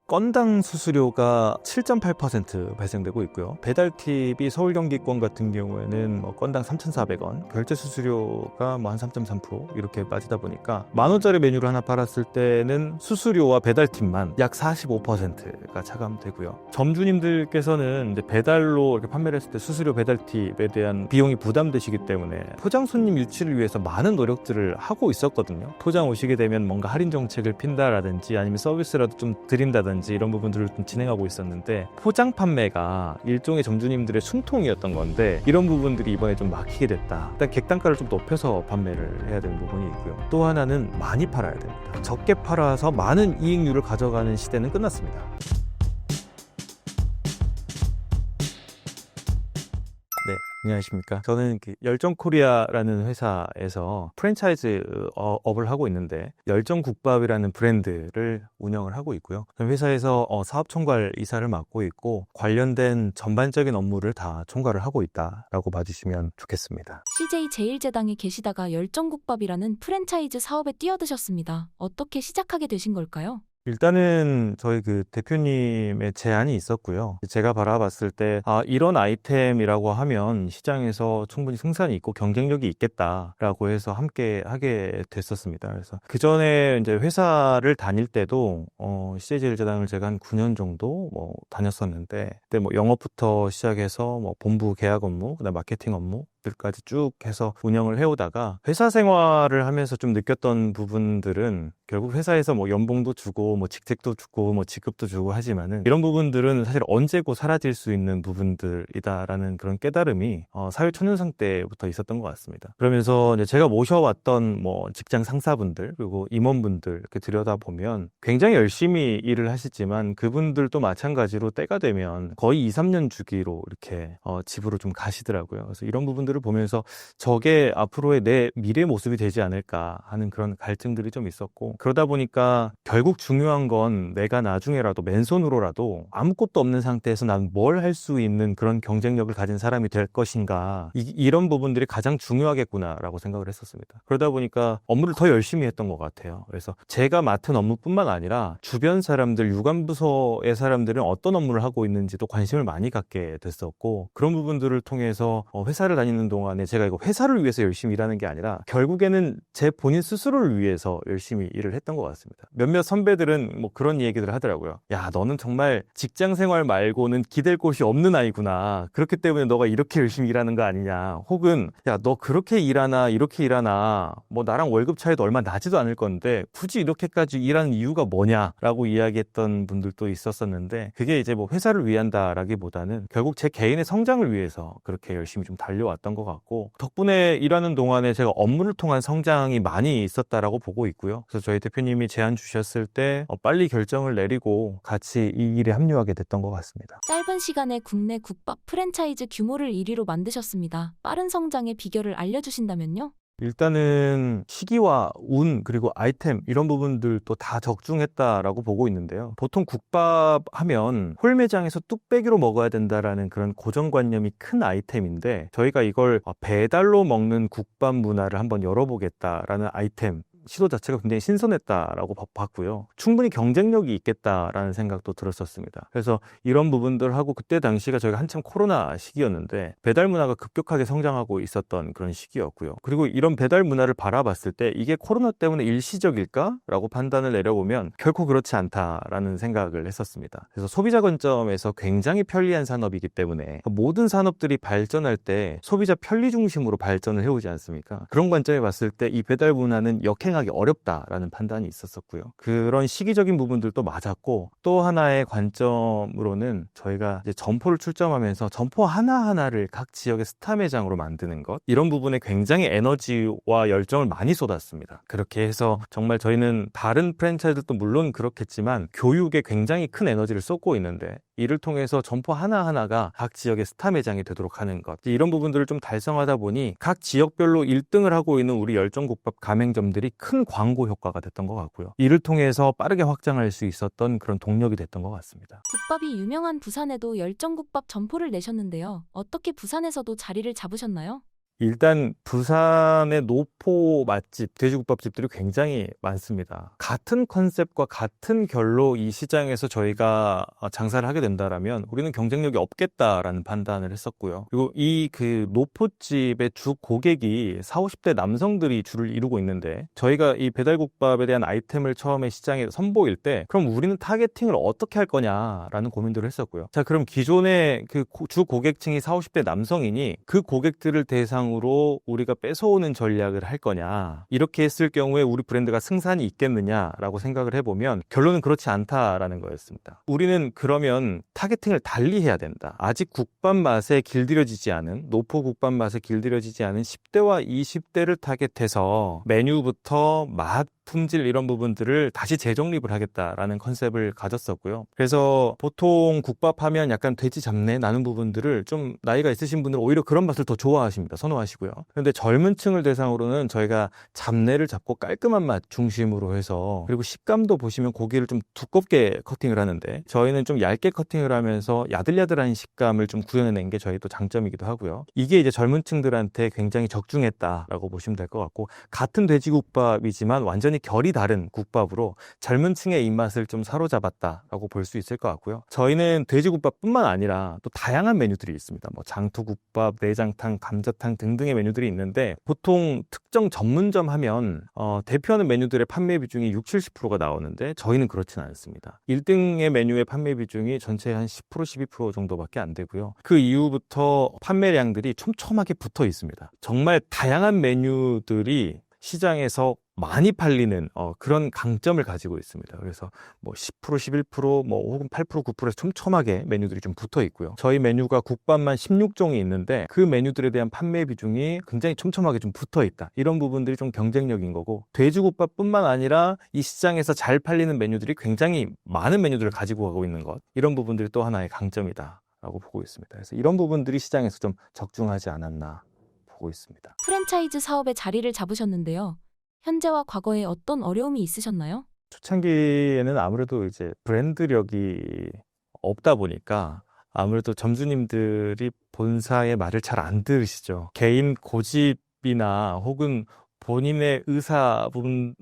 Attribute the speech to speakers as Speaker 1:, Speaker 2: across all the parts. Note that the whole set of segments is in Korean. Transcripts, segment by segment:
Speaker 1: 건당 수수료가 7.8% 발생되고 있고요. 배달팁이 서울 경기권 같은 경우에는 건당 3,400원, 결제 수수료가 한 3.3% 이렇게 빠지다 보니까 10,000원짜리 메뉴를 하나 팔았을 때는 수수료와 배달팁만 약 45%가 차감되고요. 점주님들께서는 이제 배달로 이렇게 판매를 했을 때 수수료 배달팁에 대한 비용이 부담되시기 때문에 포장 손님 유치를 위해서 많은 노력들을 하고 있었거든요. 포장 오시게 되면 뭔가 할인 정책을 핀다라든지 아니면 서비스라도 좀 드린다든지 이런 부분들을 좀 진행하고 있었는데, 포장 판매가 일종의 점주님들의 숨통이었던 건데 이런 부분들이 이번에 좀 막히게 됐다. 일단 객단가를 좀 높여서 판매를 해야 되는 부분이 있고요. 또 하나는 많이 팔아야 됩니다. 적게 팔아서 많은 이익률을 가져가는 시대는 끝났습니다. 네, 안녕하십니까. 저는 열정코리아라는 회사에서 프랜차이즈 업을 하고 있는데, 열정국밥이라는 브랜드를 운영을 하고 있고요. 회사에서 사업총괄 이사를 맡고 있고 관련된 전반적인 업무를 다 총괄을 하고 있다라고 봐주시면 좋겠습니다.
Speaker 2: CJ제일제당에 계시다가 열정국밥이라는 프랜차이즈 사업에 뛰어드셨습니다. 어떻게 시작하게 되신 걸까요?
Speaker 1: 일단은 저희 대표님의 제안이 있었고요. 제가 바라봤을 때 이런 아이템이라고 하면 시장에서 충분히 승산이 있고 경쟁력이 있겠다라고 해서 함께 하게 됐었습니다. 그래서 그 전에 이제 회사를 다닐 때도 CJ제일제당을 제가 한 9년 정도 다녔었는데, 그때 영업부터 시작해서 본부 계약 업무, 그다음 마케팅 업무 까지 쭉 해서 운영을 해오다가 회사 생활을 하면서 좀 느꼈던 부분들은, 결국 회사에서 연봉도 주고 직책도 주고 직급도 주고 하지만은 이런 부분들은 사실 언제고 사라질 수 있는 부분들이다라는 그런 깨달음이 사회초년생 때부터 있었던 것 같습니다. 그러면서 이제 제가 모셔왔던 직장 상사분들 그리고 임원분들 이렇게 들여다보면 굉장히 열심히 일을 하시지만 그분들도 마찬가지로 때가 되면 거의 2, 3년 주기로 이렇게 집으로 좀 가시더라고요. 그래서 이런 부분들을 보면서 저게 앞으로의 내 미래 모습이 되지 않을까 하는 그런 갈증들이 좀 있었고, 그러다 보니까 결국 중요한 건 내가 나중에라도 맨손으로라도 아무것도 없는 상태에서 난 뭘 할 수 있는 그런 경쟁력을 가진 사람이 될 것인가, 이런 부분들이 가장 중요하겠구나라고 생각을 했었습니다. 그러다 보니까 업무를 더 열심히 했던 것 같아요. 그래서 제가 맡은 업무뿐만 아니라 주변 사람들, 유관부서의 사람들은 어떤 업무를 하고 있는지도 관심을 많이 갖게 됐었고, 그런 부분들을 통해서 회사를 다니는 동안에 제가 이거 회사를 위해서 열심히 일하는 게 아니라 결국에는 제 본인 스스로를 위해서 열심히 일을 했던 것 같습니다. 몇몇 선배들은 그런 얘기들을 하더라고요. 야, 너는 정말 직장 생활 말고는 기댈 곳이 없는 아이구나. 그렇기 때문에 너가 이렇게 열심히 일하는 거 아니냐. 혹은 야, 너 그렇게 일하나 이렇게 일하나 나랑 월급 차이도 얼마 나지도 않을 건데 굳이 이렇게까지 일하는 이유가 뭐냐라고 이야기했던 분들도 있었었는데, 그게 이제 회사를 위한다라기보다는 결국 제 개인의 성장을 위해서 그렇게 열심히 좀 달려왔던 것 같고, 덕분에 일하는 동안에 제가 업무를 통한 성장이 많이 있었다라고 보고 있고요. 그래서 저희 대표님이 제안 주셨을 때 빨리 결정을 내리고 같이 이 일에 합류하게 됐던 것 같습니다.
Speaker 2: 짧은 시간에 국내 국밥 프랜차이즈 규모를 1위로 만드셨습니다. 빠른 성장의 비결을 알려주신다면요?
Speaker 1: 일단은 시기와 운 그리고 아이템 이런 부분들도 다 적중했다라고 보고 있는데요. 보통 국밥 하면 홀매장에서 뚝배기로 먹어야 된다라는 그런 고정관념이 큰 아이템인데, 저희가 이걸 배달로 먹는 국밥 문화를 한번 열어보겠다라는 아이템 시도 자체가 굉장히 신선했다라고 봤고요. 충분히 경쟁력이 있겠다라는 생각도 들었었습니다. 그래서 이런 부분들하고, 그때 당시가 저희가 한참 코로나 시기였는데 배달 문화가 급격하게 성장하고 있었던 그런 시기였고요. 그리고 이런 배달 문화를 바라봤을 때 이게 코로나 때문에 일시적일까? 라고 판단을 내려보면 결코 그렇지 않다라는 생각을 했었습니다. 그래서 소비자 관점에서 굉장히 편리한 산업이기 때문에 모든 산업들이 발전할 때 소비자 편리 중심으로 발전을 해오지 않습니까? 그런 관점에 봤을 때 이 배달 문화는 역행 하기 어렵다라는 판단이 있었었고요. 그런 시기적인 부분들도 맞았고, 또 하나의 관점으로는 저희가 이제 점포를 출점하면서 점포 하나하나를 각 지역의 스타 매장으로 만드는 것, 이런 부분에 굉장히 에너지와 열정을 많이 쏟았습니다. 그렇게 해서 정말 저희는 다른 프랜차이즈도 물론 그렇겠지만 교육에 굉장히 큰 에너지를 쏟고 있는데, 이를 통해서 점포 하나하나가 각 지역의 스타 매장이 되도록 하는 것, 이런 부분들을 좀 달성하다 보니 각 지역별로 1등을 하고 있는 우리 열정국밥 가맹점들이 큰 광고 효과가 됐던 것 같고요. 이를 통해서 빠르게 확장할 수 있었던 그런 동력이 됐던 것 같습니다.
Speaker 2: 국밥이 유명한 부산에도 열정국밥 점포를 내셨는데요. 어떻게 부산에서도 자리를 잡으셨나요?
Speaker 1: 일단 부산의 노포 맛집, 돼지국밥집들이 굉장히 많습니다. 같은 컨셉과 같은 결로 이 시장에서 저희가 장사를 하게 된다라면 우리는 경쟁력이 없겠다라는 판단을 했었고요. 그리고 이 그 노포집의 주 고객이 40, 50대 남성들이 주를 이루고 있는데 저희가 이 배달국밥에 대한 아이템을 처음에 시장에 선보일 때 그럼 우리는 타겟팅을 어떻게 할 거냐라는 고민들을 했었고요. 자, 그럼 기존의 그 주 고객층이 40, 50대 남성이니 그 고객들을 대상으로 우리가 뺏어오는 전략을 할 거냐, 이렇게 했을 경우에 우리 브랜드가 승산이 있겠느냐라고 생각을 해보면 결론은 그렇지 않다라는 거였습니다. 우리는 그러면 타겟팅을 달리 해야 된다. 아직 국밥 맛에 길들여지지 않은, 노포 국밥 맛에 길들여지지 않은 10대와 20대를 타겟해서 메뉴부터 맛, 품질 이런 부분들을 다시 재정립을 하겠다라는 컨셉을 가졌었고요. 그래서 보통 국밥 하면 약간 돼지 잡내 나는 부분들을 좀 나이가 있으신 분들은 오히려 그런 맛을 더 좋아하십니다. 선호하시고요. 그런데 젊은 층을 대상으로는 저희가 잡내를 잡고 깔끔한 맛 중심으로 해서, 그리고 식감도 보시면 고기를 좀 두껍게 커팅을 하는데 저희는 좀 얇게 커팅을 하면서 야들야들한 식감을 좀 구현해낸 게 저희 또 장점이기도 하고요. 이게 이제 젊은 층들한테 굉장히 적중했다라고 보시면 될 것 같고, 같은 돼지국밥이지만 완전히 결이 다른 국밥으로 젊은 층의 입맛을 좀 사로잡았다라고 볼 수 있을 것 같고요. 저희는 돼지국밥뿐만 아니라 또 다양한 메뉴들이 있습니다. 뭐 장투국밥, 내장탕, 감자탕 등등의 메뉴들이 있는데 보통 특정 전문점 하면 대표하는 메뉴들의 판매 비중이 60, 70%가 나오는데 저희는 그렇지는 않습니다. 1등의 메뉴의 판매 비중이 전체의 한 10%, 12% 정도밖에 안 되고요. 그 이후부터 판매량들이 촘촘하게 붙어 있습니다. 정말 다양한 메뉴들이 시장에서 많이 팔리는 그런 강점을 가지고 있습니다. 그래서 뭐 10%, 11%, 뭐 혹은 8%, 9%에서 촘촘하게 메뉴들이 좀 붙어 있고요. 저희 메뉴가 국밥만 16종이 있는데 그 메뉴들에 대한 판매 비중이 굉장히 촘촘하게 좀 붙어 있다. 이런 부분들이 좀 경쟁력인 거고, 돼지국밥뿐만 아니라 이 시장에서 잘 팔리는 메뉴들이 굉장히 많은 메뉴들을 가지고 가고 있는 것, 이런 부분들이 또 하나의 강점이다 라고 보고 있습니다. 그래서 이런 부분들이 시장에서 좀 적중하지 않았나 보고 있습니다.
Speaker 2: 프랜차이즈 사업에 자리를 잡으셨는데요. 현재와 과거에 어떤 어려움이 있으셨나요?
Speaker 1: 초창기에는 아무래도 이제 브랜드력이 없다 보니까 아무래도 점주님들이 본사의 말을 잘 안 들으시죠. 개인 고집이나 혹은 본인의 의사 부분,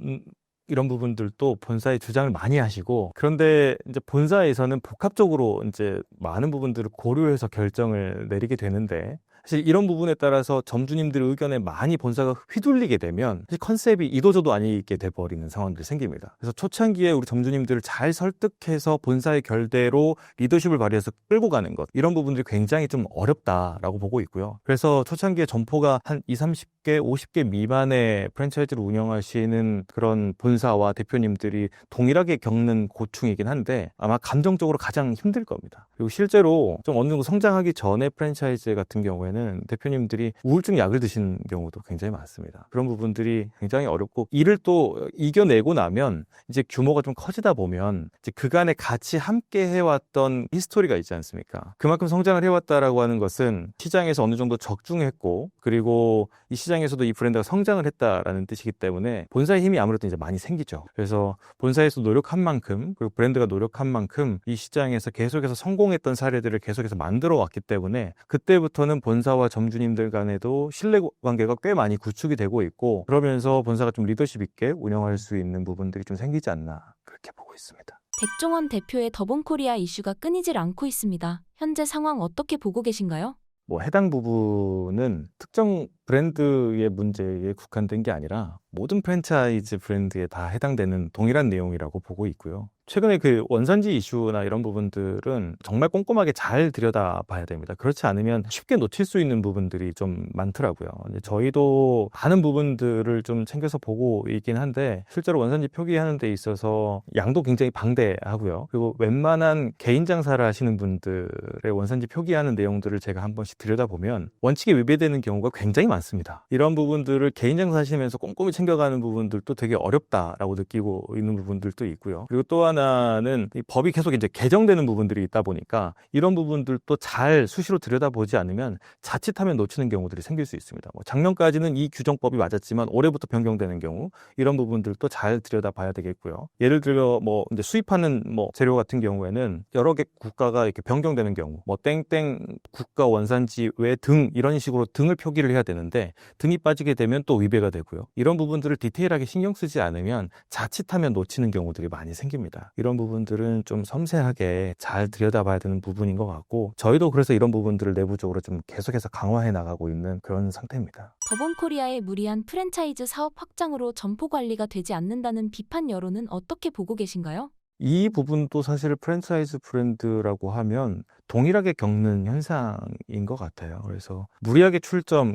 Speaker 1: 이런 부분들도 본사의 주장을 많이 하시고, 그런데 이제 본사에서는 복합적으로 이제 많은 부분들을 고려해서 결정을 내리게 되는데, 사실 이런 부분에 따라서 점주님들의 의견에 많이 본사가 휘둘리게 되면 사실 컨셉이 이도저도 아니게 돼버리는 상황들이 생깁니다. 그래서 초창기에 우리 점주님들을 잘 설득해서 본사의 결대로 리더십을 발휘해서 끌고 가는 것, 이런 부분들이 굉장히 좀 어렵다라고 보고 있고요. 그래서 초창기에 점포가 한 20, 30개, 50개 미만의 프랜차이즈를 운영하시는 그런 본사와 대표님들이 동일하게 겪는 고충이긴 한데 아마 감정적으로 가장 힘들 겁니다. 그리고 실제로 좀 어느 정도 성장하기 전에 프랜차이즈 같은 경우에는 대표님들이 우울증 약을 드시는 경우도 굉장히 많습니다. 그런 부분들이 굉장히 어렵고, 이를 또 이겨내고 나면 이제 규모가 좀 커지다 보면 이제 그간에 같이 함께 해왔던 히스토리가 있지 않습니까? 그만큼 성장을 해왔다라고 하는 것은 시장에서 어느 정도 적중했고, 그리고 이 시장에서도 이 브랜드가 성장을 했다라는 뜻이기 때문에 본사의 힘이 아무래도 이제 많이 생기죠. 그래서 본사에서 노력한 만큼, 그리고 브랜드가 노력한 만큼 이 시장에서 계속해서 성공했던 사례들을 계속해서 만들어 왔기 때문에 그때부터는 본사와 점주님들 간에도 신뢰 관계가 꽤 많이 구축이 되고 있고, 그러면서 본사가 좀 리더십 있게 운영할 수 있는 부분들이 좀 생기지 않나, 그렇게 보고 있습니다.
Speaker 2: 백종원 대표의 더본코리아 이슈가 끊이질 않고 있습니다. 현재 상황 어떻게 보고 계신가요?
Speaker 1: 뭐 해당 부분은 특정 브랜드의 문제에 국한된 게 아니라 모든 프랜차이즈 브랜드에 다 해당되는 동일한 내용이라고 보고 있고요. 최근에 그 원산지 이슈나 이런 부분들은 정말 꼼꼼하게 잘 들여다봐야 됩니다. 그렇지 않으면 쉽게 놓칠 수 있는 부분들이 좀 많더라고요. 저희도 많은 부분들을 좀 챙겨서 보고 있긴 한데 실제로 원산지 표기하는 데 있어서 양도 굉장히 방대하고요. 그리고 웬만한 개인 장사를 하시는 분들의 원산지 표기하는 내용들을 제가 한 번씩 들여다보면 원칙에 위배되는 경우가 굉장히 많습니다. 이런 부분들을 개인 장사하시면서 꼼꼼히 챙겨가는 부분들도 되게 어렵다라고 느끼고 있는 부분들도 있고요. 그리고 또한 하나는 이 법이 계속 이제 개정되는 부분들이 있다 보니까 이런 부분들도 잘 수시로 들여다보지 않으면 자칫하면 놓치는 경우들이 생길 수 있습니다. 뭐 작년까지는 이 규정법이 맞았지만 올해부터 변경되는 경우 이런 부분들도 잘 들여다봐야 되겠고요. 예를 들어 뭐 이제 수입하는 뭐 재료 같은 경우에는 여러 개 국가가 이렇게 변경되는 경우 뭐 땡땡 국가 원산지 외 등 이런 식으로 등을 표기를 해야 되는데 등이 빠지게 되면 또 위배가 되고요. 이런 부분들을 디테일하게 신경 쓰지 않으면 자칫하면 놓치는 경우들이 많이 생깁니다. 이런 부분들은 좀 섬세하게 잘 들여다봐야 되는 부분인 것 같고 저희도 그래서 이런 부분들을 내부적으로 좀 계속해서 강화해 나가고 있는 그런 상태입니다.
Speaker 2: 더본코리아의 무리한 프랜차이즈 사업 확장으로 점포 관리가 되지 않는다는 비판 여론은 어떻게 보고 계신가요?
Speaker 1: 이 부분도 사실 프랜차이즈 브랜드라고 하면 동일하게 겪는 현상인 것 같아요. 그래서 무리하게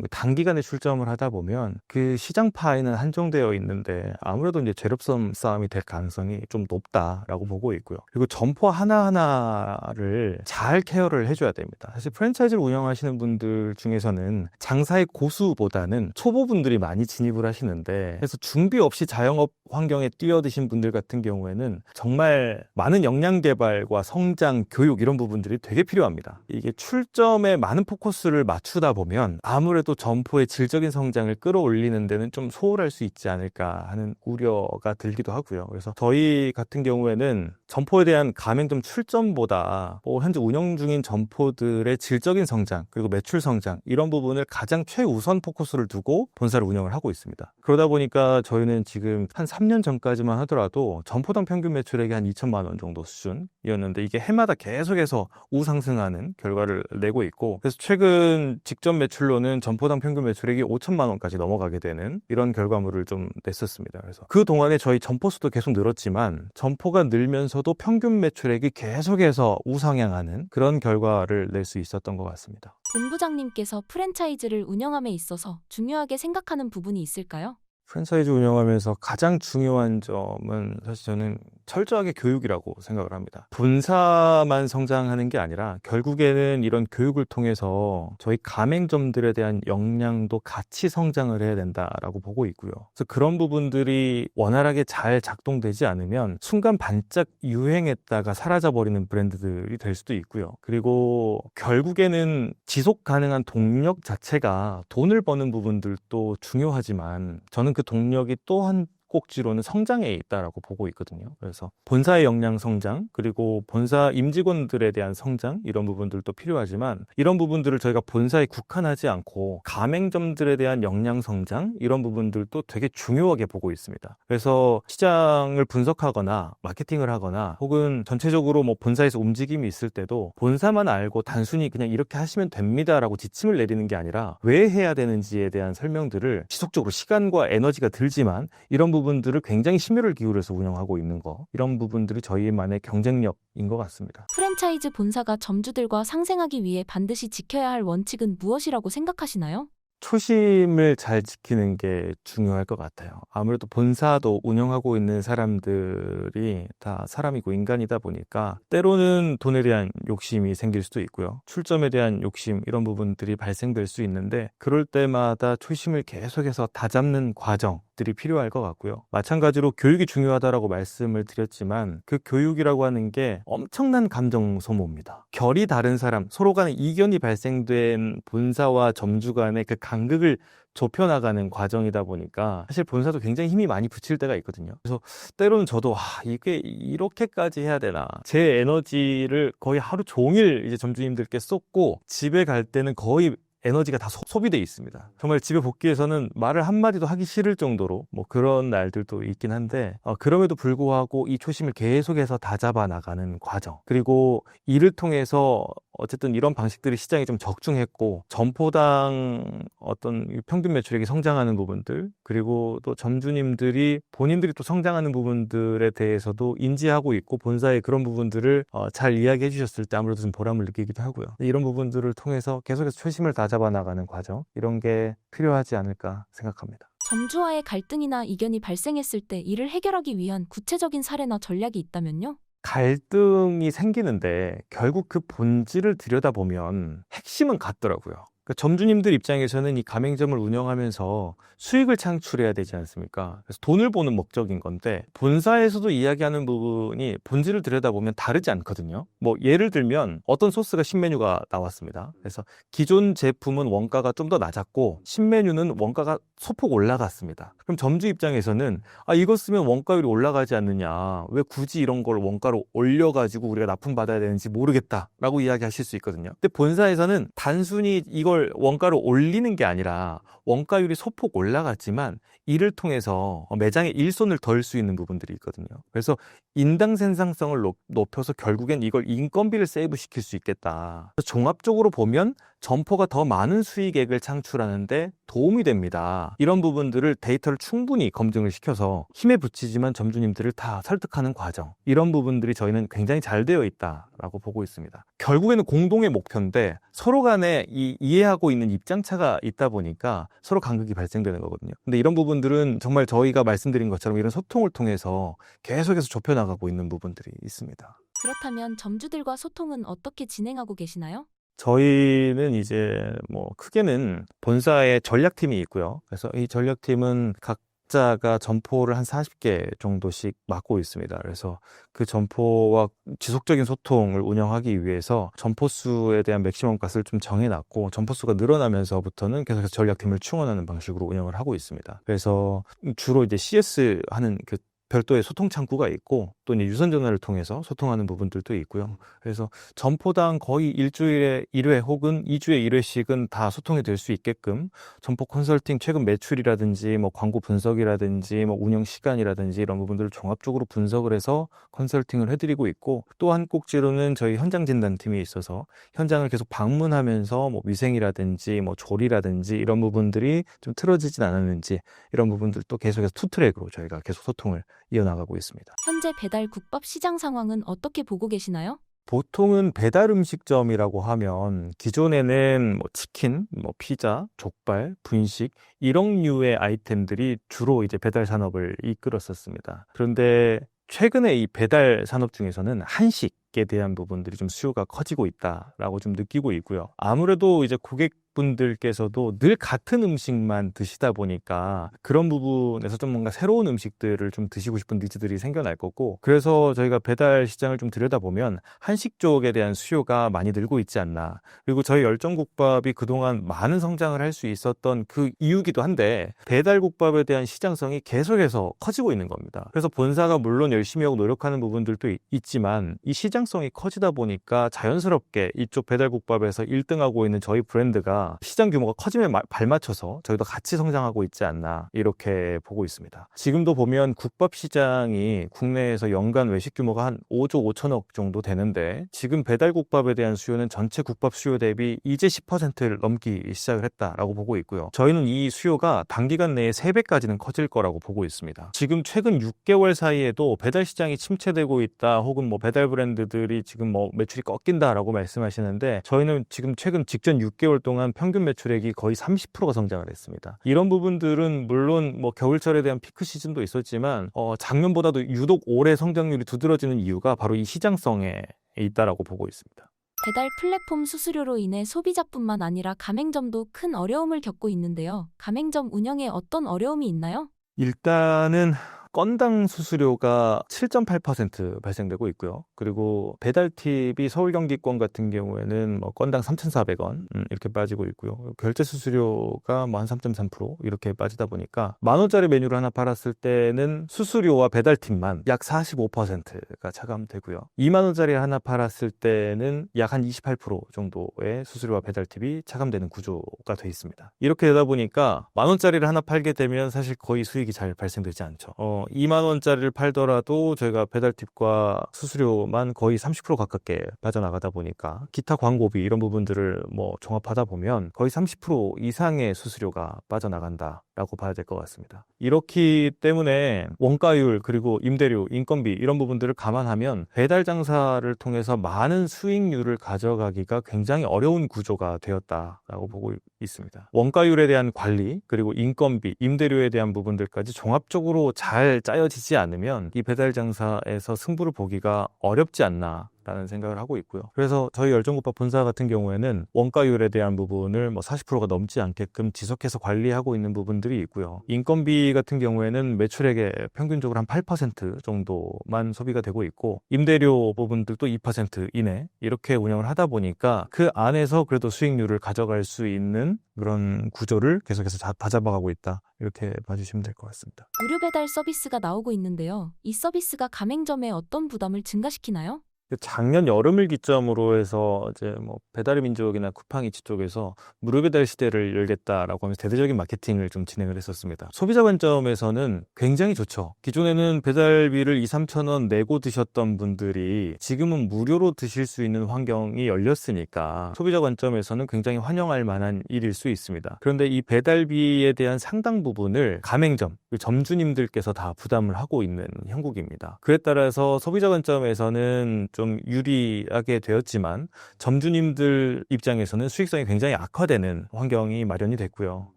Speaker 1: 단기간에 출점을 하다 보면 그 시장 파이는 한정되어 있는데 아무래도 이제 재료성 싸움이 될 가능성이 좀 높다라고 보고 있고요. 그리고 점포 하나하나를 잘 케어를 해줘야 됩니다. 사실 프랜차이즈를 운영하시는 분들 중에서는 장사의 고수보다는 초보분들이 많이 진입을 하시는데 그래서 준비 없이 자영업 환경에 뛰어드신 분들 같은 경우에는 정말 많은 역량 개발과 성장, 교육 이런 부분들이 되게 필요합니다. 이게 출점에 많은 포커스를 맞추다 보면 아무래도 점포의 질적인 성장을 끌어올리는 데는 좀 소홀할 수 있지 않을까 하는 우려가 들기도 하고요. 그래서 저희 같은 경우에는 점포에 대한 가맹점 출점보다 현재 운영 중인 점포들의 질적인 성장 그리고 매출 성장 이런 부분을 가장 최우선 포커스를 두고 본사를 운영을 하고 있습니다. 그러다 보니까 저희는 지금 한 3년 전까지만 하더라도 점포당 평균 매출액이 한 2천만 원 정도 수준이었는데 이게 해마다 계속해서 우상승하는 결과를 내고 있고 그래서 최근 직전 매출로는 점포당 평균 매출액이 5천만 원까지 넘어가게 되는 이런 결과물을 좀 냈었습니다. 그래서 그 동안에 저희 점포 수도 계속 늘었지만 점포가 늘면서도 평균 매출액이 계속해서 우상향하는 그런 결과를 낼 수 있었던 것 같습니다.
Speaker 2: 본부장님께서 프랜차이즈를 운영함에 있어서 중요하게 생각하는 부분이 있을까요?
Speaker 1: 프랜차이즈 운영하면서 가장 중요한 점은 사실 저는 철저하게 교육이라고 생각을 합니다. 본사만 성장하는 게 아니라 결국에는 이런 교육을 통해서 저희 가맹점들에 대한 역량도 같이 성장을 해야 된다라고 보고 있고요. 그래서 그런 부분들이 원활하게 잘 작동되지 않으면 순간 반짝 유행했다가 사라져버리는 브랜드들이 될 수도 있고요. 그리고 결국에는 지속 가능한 동력 자체가 돈을 버는 부분들도 중요하지만 저는 그 동력이 또 한 꼭지로는 성장에 있다라고 보고 있거든요. 그래서 본사의 역량 성장 그리고 본사 임직원들에 대한 성장 이런 부분들도 필요하지만 이런 부분들을 저희가 본사에 국한하지 않고 가맹점들에 대한 역량 성장 이런 부분들도 되게 중요하게 보고 있습니다. 그래서 시장을 분석하거나 마케팅을 하거나 혹은 전체적으로 뭐 본사에서 움직임이 있을 때도 본사만 알고 단순히 그냥 이렇게 하시면 됩니다라고 지침을 내리는 게 아니라 왜 해야 되는지에 대한 설명들을 지속적으로 시간과 에너지가 들지만 이런 부분들을 굉장히 심혈을 기울여서 운영하고 있는 거 이런 부분들이 저희만의 경쟁력인 것 같습니다.
Speaker 2: 프랜차이즈 본사가 점주들과 상생하기 위해 반드시 지켜야 할 원칙은 무엇이라고 생각하시나요?
Speaker 1: 초심을 잘 지키는 게 중요할 것 같아요. 아무래도 본사도 운영하고 있는 사람들이 다 사람이고 인간이다 보니까 때로는 돈에 대한 욕심이 생길 수도 있고요. 출점에 대한 욕심 이런 부분들이 발생될 수 있는데 그럴 때마다 초심을 계속해서 다잡는 과정들이 필요할 것 같고요. 마찬가지로 교육이 중요하다라고 말씀을 드렸지만 그 교육이라고 하는 게 엄청난 감정 소모입니다. 결이 다른 사람, 서로 간에 이견이 발생된 본사와 점주 간의 그 간극을 좁혀나가는 과정이다 보니까 사실 본사도 굉장히 힘이 많이 붙일 때가 있거든요. 그래서 때로는 저도 이게 이렇게까지 해야 되나 제 에너지를 거의 하루 종일 이제 점주님들께 쏟고 집에 갈 때는 거의 에너지가 다 소비돼 있습니다. 정말 집에 복귀해서는 말을 한마디도 하기 싫을 정도로 뭐 그런 날들도 있긴 한데 그럼에도 불구하고 이 초심을 계속해서 다잡아 나가는 과정 그리고 이를 통해서 어쨌든 이런 방식들이 시장에 좀 적중했고 점포당 어떤 평균 매출액이 성장하는 부분들 그리고 또 점주님들이 본인들이 또 성장하는 부분들에 대해서도 인지하고 있고 본사의 그런 부분들을 잘 이야기해 주셨을 때 아무래도 좀 보람을 느끼기도 하고요. 이런 부분들을 통해서 계속해서 초심을 다잡아 나가는 과정 이런 게 필요하지 않을까 생각합니다.
Speaker 2: 점주와의 갈등이나 이견이 발생했을 때 이를 해결하기 위한 구체적인 사례나 전략이 있다면요? 갈등이
Speaker 1: 생기는데 결국 그 본질을 들여다보면 핵심은 같더라고요. 그러니까 점주님들 입장에서는 이 가맹점을 운영하면서 수익을 창출해야 되지 않습니까? 그래서 돈을 버는 목적인 건데 본사에서도 이야기하는 부분이 본질을 들여다보면 다르지 않거든요. 뭐 예를 들면 어떤 소스가 신메뉴가 나왔습니다. 그래서 기존 제품은 원가가 좀 더 낮았고 신메뉴는 원가가 소폭 올라갔습니다. 그럼 점주 입장에서는 이거 쓰면 원가율이 올라가지 않느냐, 왜 굳이 이런 걸 원가로 올려가지고 우리가 납품받아야 되는지 모르겠다라고 이야기하실 수 있거든요. 근데 본사에서는 단순히 이걸 원가로 올리는 게 아니라 원가율이 소폭 올라갔지만 이를 통해서 매장의 일손을 덜 수 있는 부분들이 있거든요. 그래서 인당 생산성을 높여서 결국엔 이걸 인건비를 세이브 시킬 수 있겠다. 그래서 종합적으로 보면 점포가 더 많은 수익액을 창출하는데 도움이 됩니다. 이런 부분들을 데이터를 충분히 검증을 시켜서 힘에 부치지만 점주님들을 다 설득하는 과정, 이런 부분들이 저희는 굉장히 잘 되어 있다라고 보고 있습니다. 결국에는 공동의 목표인데 서로 간에 이해하고 있는 입장차가 있다 보니까 서로 간극이 발생되는 거거든요. 근데 이런 부분들은 정말 저희가 말씀드린 것처럼 이런 소통을 통해서 계속해서 좁혀나가고 있는 부분들이 있습니다.
Speaker 2: 그렇다면 점주들과 소통은 어떻게 진행하고 계시나요?
Speaker 1: 저희는 이제 뭐 크게는 본사에 전략팀이 있고요. 그래서 이 전략팀은 각자가 점포를 한 40개 정도씩 맡고 있습니다. 그래서 그 점포와 지속적인 소통을 운영하기 위해서 점포 수에 대한 맥시멈 값을 좀 정해놨고, 점포 수가 늘어나면서부터는 계속해서 전략팀을 충원하는 방식으로 운영을 하고 있습니다. 그래서 주로 이제 CS 하는 그 별도의 소통 창구가 있고, 또 이제 유선 전화를 통해서 소통하는 부분들도 있고요. 그래서 점포당 거의 일주일에 1회 혹은 2주에 1회씩은 다 소통이 될 수 있게끔 점포 컨설팅 최근 매출이라든지 뭐 광고 분석이라든지 뭐 운영 시간이라든지 이런 부분들을 종합적으로 분석을 해서 컨설팅을 해드리고 있고, 또 한 꼭지로는 저희 현장 진단팀이 있어서 현장을 계속 방문하면서 뭐 위생이라든지 뭐 조리라든지 이런 부분들이 좀 틀어지진 않았는지, 이런 부분들도 계속해서 투 트랙으로 저희가 계속 소통을 이어나가고 있습니다.
Speaker 2: 현재 배달 국밥 시장 상황은 어떻게 보고 계시나요?
Speaker 1: 보통은 배달 음식점이라고 하면 기존에는 뭐 치킨, 뭐 피자, 족발, 분식 이런 류의 아이템들이 주로 이제 배달 산업을 이끌었었습니다. 그런데 최근에 이 배달 산업 중에서는 한식에 대한 부분들이 좀 수요가 커지고 있다라고 좀 느끼고 있고요. 아무래도 이제 고객분들께서도 늘 같은 음식만 드시다 보니까 그런 부분에서 좀 뭔가 새로운 음식들을 좀 드시고 싶은 니즈들이 생겨날 거고, 그래서 저희가 배달 시장을 좀 들여다보면 한식 쪽에 대한 수요가 많이 늘고 있지 않나. 그리고 저희 열정국밥이 그동안 많은 성장을 할 수 있었던 그 이유기도 한데 배달국밥에 대한 시장성이 계속해서 커지고 있는 겁니다. 그래서 본사가 물론 열심히 하고 노력하는 부분들도 있지만 이 시장성이 커지다 보니까 자연스럽게 이쪽 배달국밥에서 1등하고 있는 저희 브랜드가 시장 규모가 커짐에 발맞춰서 저희도 같이 성장하고 있지 않나, 이렇게 보고 있습니다. 지금도 보면 국밥 시장이 국내에서 연간 외식 규모가 한 5조 5천억 정도 되는데, 지금 배달국밥에 대한 수요는 전체 국밥 수요 대비 이제 10%를 넘기 시작을 했다라고 보고 있고요. 저희는 이 수요가 단기간 내에 3배까지는 커질 거라고 보고 있습니다. 지금 최근 6개월 사이에도 배달 시장이 침체되고 있다, 혹은 뭐 배달 브랜드들이 지금 뭐 매출이 꺾인다라고 말씀하시는데, 저희는 지금 최근 직전 6개월 동안 평균 매출액이 거의 30%가 성장을 했습니다. 이런 부분들은 물론 뭐 겨울철에 대한 피크 시즌도 있었지만 작년보다도 유독 올해 성장률이 두드러지는 이유가 바로 이 시장성에 있다라고 보고 있습니다.
Speaker 2: 배달 플랫폼 수수료로 인해 소비자뿐만 아니라 가맹점도 큰 어려움을 겪고 있는데요. 가맹점 운영에 어떤 어려움이 있나요?
Speaker 1: 일단은 건당 수수료가 7.8% 발생되고 있고요. 그리고 배달 팁이 서울 경기권 같은 경우에는 뭐 건당 3,400원 이렇게 빠지고 있고요. 결제 수수료가 뭐 한 3.3% 이렇게 빠지다 보니까 10,000원짜리 메뉴를 하나 팔았을 때는 수수료와 배달 팁만 약 45%가 차감되고요. 20,000원짜리 하나 팔았을 때는 약 한 28% 정도의 수수료와 배달 팁이 차감되는 구조가 돼 있습니다. 이렇게 되다 보니까 10,000원짜리를 하나 팔게 되면 사실 거의 수익이 잘 발생되지 않죠. 20,000원짜리를 팔더라도 저희가 배달팁과 수수료만 거의 30% 가깝게 빠져나가다 보니까 기타 광고비 이런 부분들을 뭐 종합하다 보면 거의 30% 이상의 수수료가 빠져나간다라고 봐야 될 것 같습니다. 이렇기 때문에 원가율, 그리고 임대료, 인건비 이런 부분들을 감안하면 배달 장사를 통해서 많은 수익률을 가져가기가 굉장히 어려운 구조가 되었다라고 보고 있습니다. 원가율에 대한 관리, 그리고 인건비, 임대료에 대한 부분들까지 종합적으로 잘 짜여지지 않으면 이 배달 장사에서 승부를 보기가 어렵지 않나, 라는 생각을 하고 있고요. 그래서 저희 열정국밥 본사 같은 경우에는 원가율에 대한 부분을 40%가 넘지 않게끔 지속해서 관리하고 있는 부분들이 있고요. 인건비 같은 경우에는 매출액의 평균적으로 한 8% 정도만 소비가 되고 있고, 임대료 부분들도 2% 이내 이렇게 운영을 하다 보니까 그 안에서 그래도 수익률을 가져갈 수 있는 그런 구조를 계속해서 다잡아가고 있다, 이렇게 봐주시면 될 것 같습니다.
Speaker 2: 무료 배달 서비스가 나오고 있는데요. 이 서비스가 가맹점에 어떤 부담을 증가시키나요?
Speaker 1: 작년 여름을 기점으로 해서 이제 배달의 민족이나 쿠팡이츠 쪽에서 무료 배달 시대를 열겠다라고 하면서 대대적인 마케팅을 좀 진행을 했었습니다. 소비자 관점에서는 굉장히 좋죠. 기존에는 배달비를 2, 3천 원 내고 드셨던 분들이 지금은 무료로 드실 수 있는 환경이 열렸으니까 소비자 관점에서는 굉장히 환영할 만한 일일 수 있습니다. 그런데 이 배달비에 대한 상당 부분을 가맹점, 점주님들께서 다 부담을 하고 있는 형국입니다. 그에 따라서 소비자 관점에서는 좀 유리하게 되었지만 점주님들 입장에서는 수익성이 굉장히 악화되는 환경이 마련이 됐고요.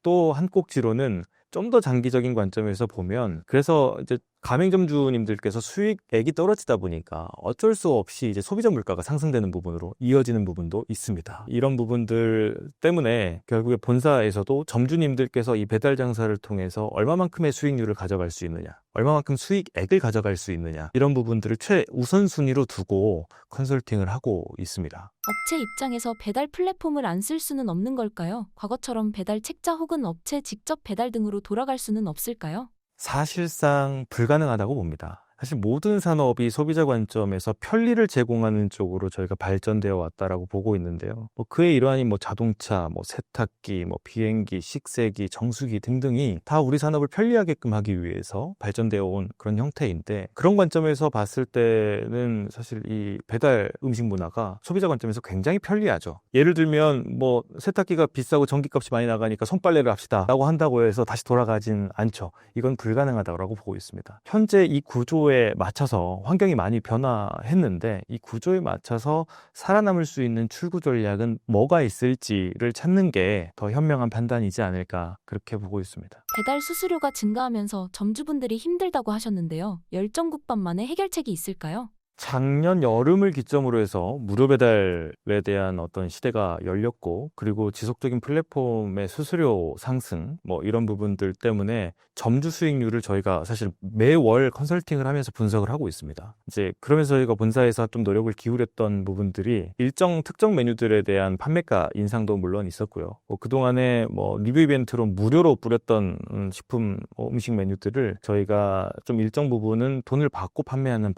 Speaker 1: 또 한 꼭지로는 좀 더 장기적인 관점에서 보면, 그래서 이제 가맹점주님들께서 수익액이 떨어지다 보니까 어쩔 수 없이 이제 소비자 물가가 상승되는 부분으로 이어지는 부분도 있습니다. 이런 부분들 때문에 결국에 본사에서도 점주님들께서 이 배달 장사를 통해서 얼마만큼의 수익률을 가져갈 수 있느냐, 얼마만큼 수익액을 가져갈 수 있느냐, 이런 부분들을 최우선순위로 두고 컨설팅을 하고 있습니다.
Speaker 2: 업체 입장에서 배달 플랫폼을 안 쓸 수는 없는 걸까요? 과거처럼 배달 책자 혹은 업체 직접 배달 등으로 돌아갈 수는 없을까요?
Speaker 1: 사실상 불가능하다고 봅니다. 사실 모든 산업이 소비자 관점에서 편리를 제공하는 쪽으로 저희가 발전되어 왔다라고 보고 있는데요. 그의 일환인 자동차, 세탁기, 비행기, 식세기, 정수기 등등이 다 우리 산업을 편리하게끔 하기 위해서 발전되어 온 그런 형태인데, 그런 관점에서 봤을 때는 사실 이 배달 음식 문화가 소비자 관점에서 굉장히 편리하죠. 예를 들면 세탁기가 비싸고 전기값이 많이 나가니까 손빨래를 합시다 라고 한다고 해서 다시 돌아가진 않죠. 이건 불가능하다고 보고 있습니다. 현재 이 구조에 맞춰서 환경이 많이 변화했는데, 이 구조에 맞춰서 살아남을 수 있는 출구 전략은 뭐가 있을지를 찾는 게 더 현명한 판단이지 않을까, 그렇게 보고 있습니다.
Speaker 2: 배달 수수료가 증가하면서 점주분들이 힘들다고 하셨는데요. 열정국밥만의 해결책이 있을까요?
Speaker 1: 작년 여름을 기점으로 해서 무료 배달에 대한 어떤 시대가 열렸고, 그리고 지속적인 플랫폼의 수수료 상승 이런 부분들 때문에 점주 수익률을 저희가 사실 매월 컨설팅을 하면서 분석을 하고 있습니다. 이제 그러면서 저희가 본사에서 좀 노력을 기울였던 부분들이 일정 특정 메뉴들에 대한 판매가 인상도 물론 있었고요. 그동안에 리뷰 이벤트로 무료로 뿌렸던 식품 음식 메뉴들을 저희가 좀 일정 부분은 돈을 받고 판매하는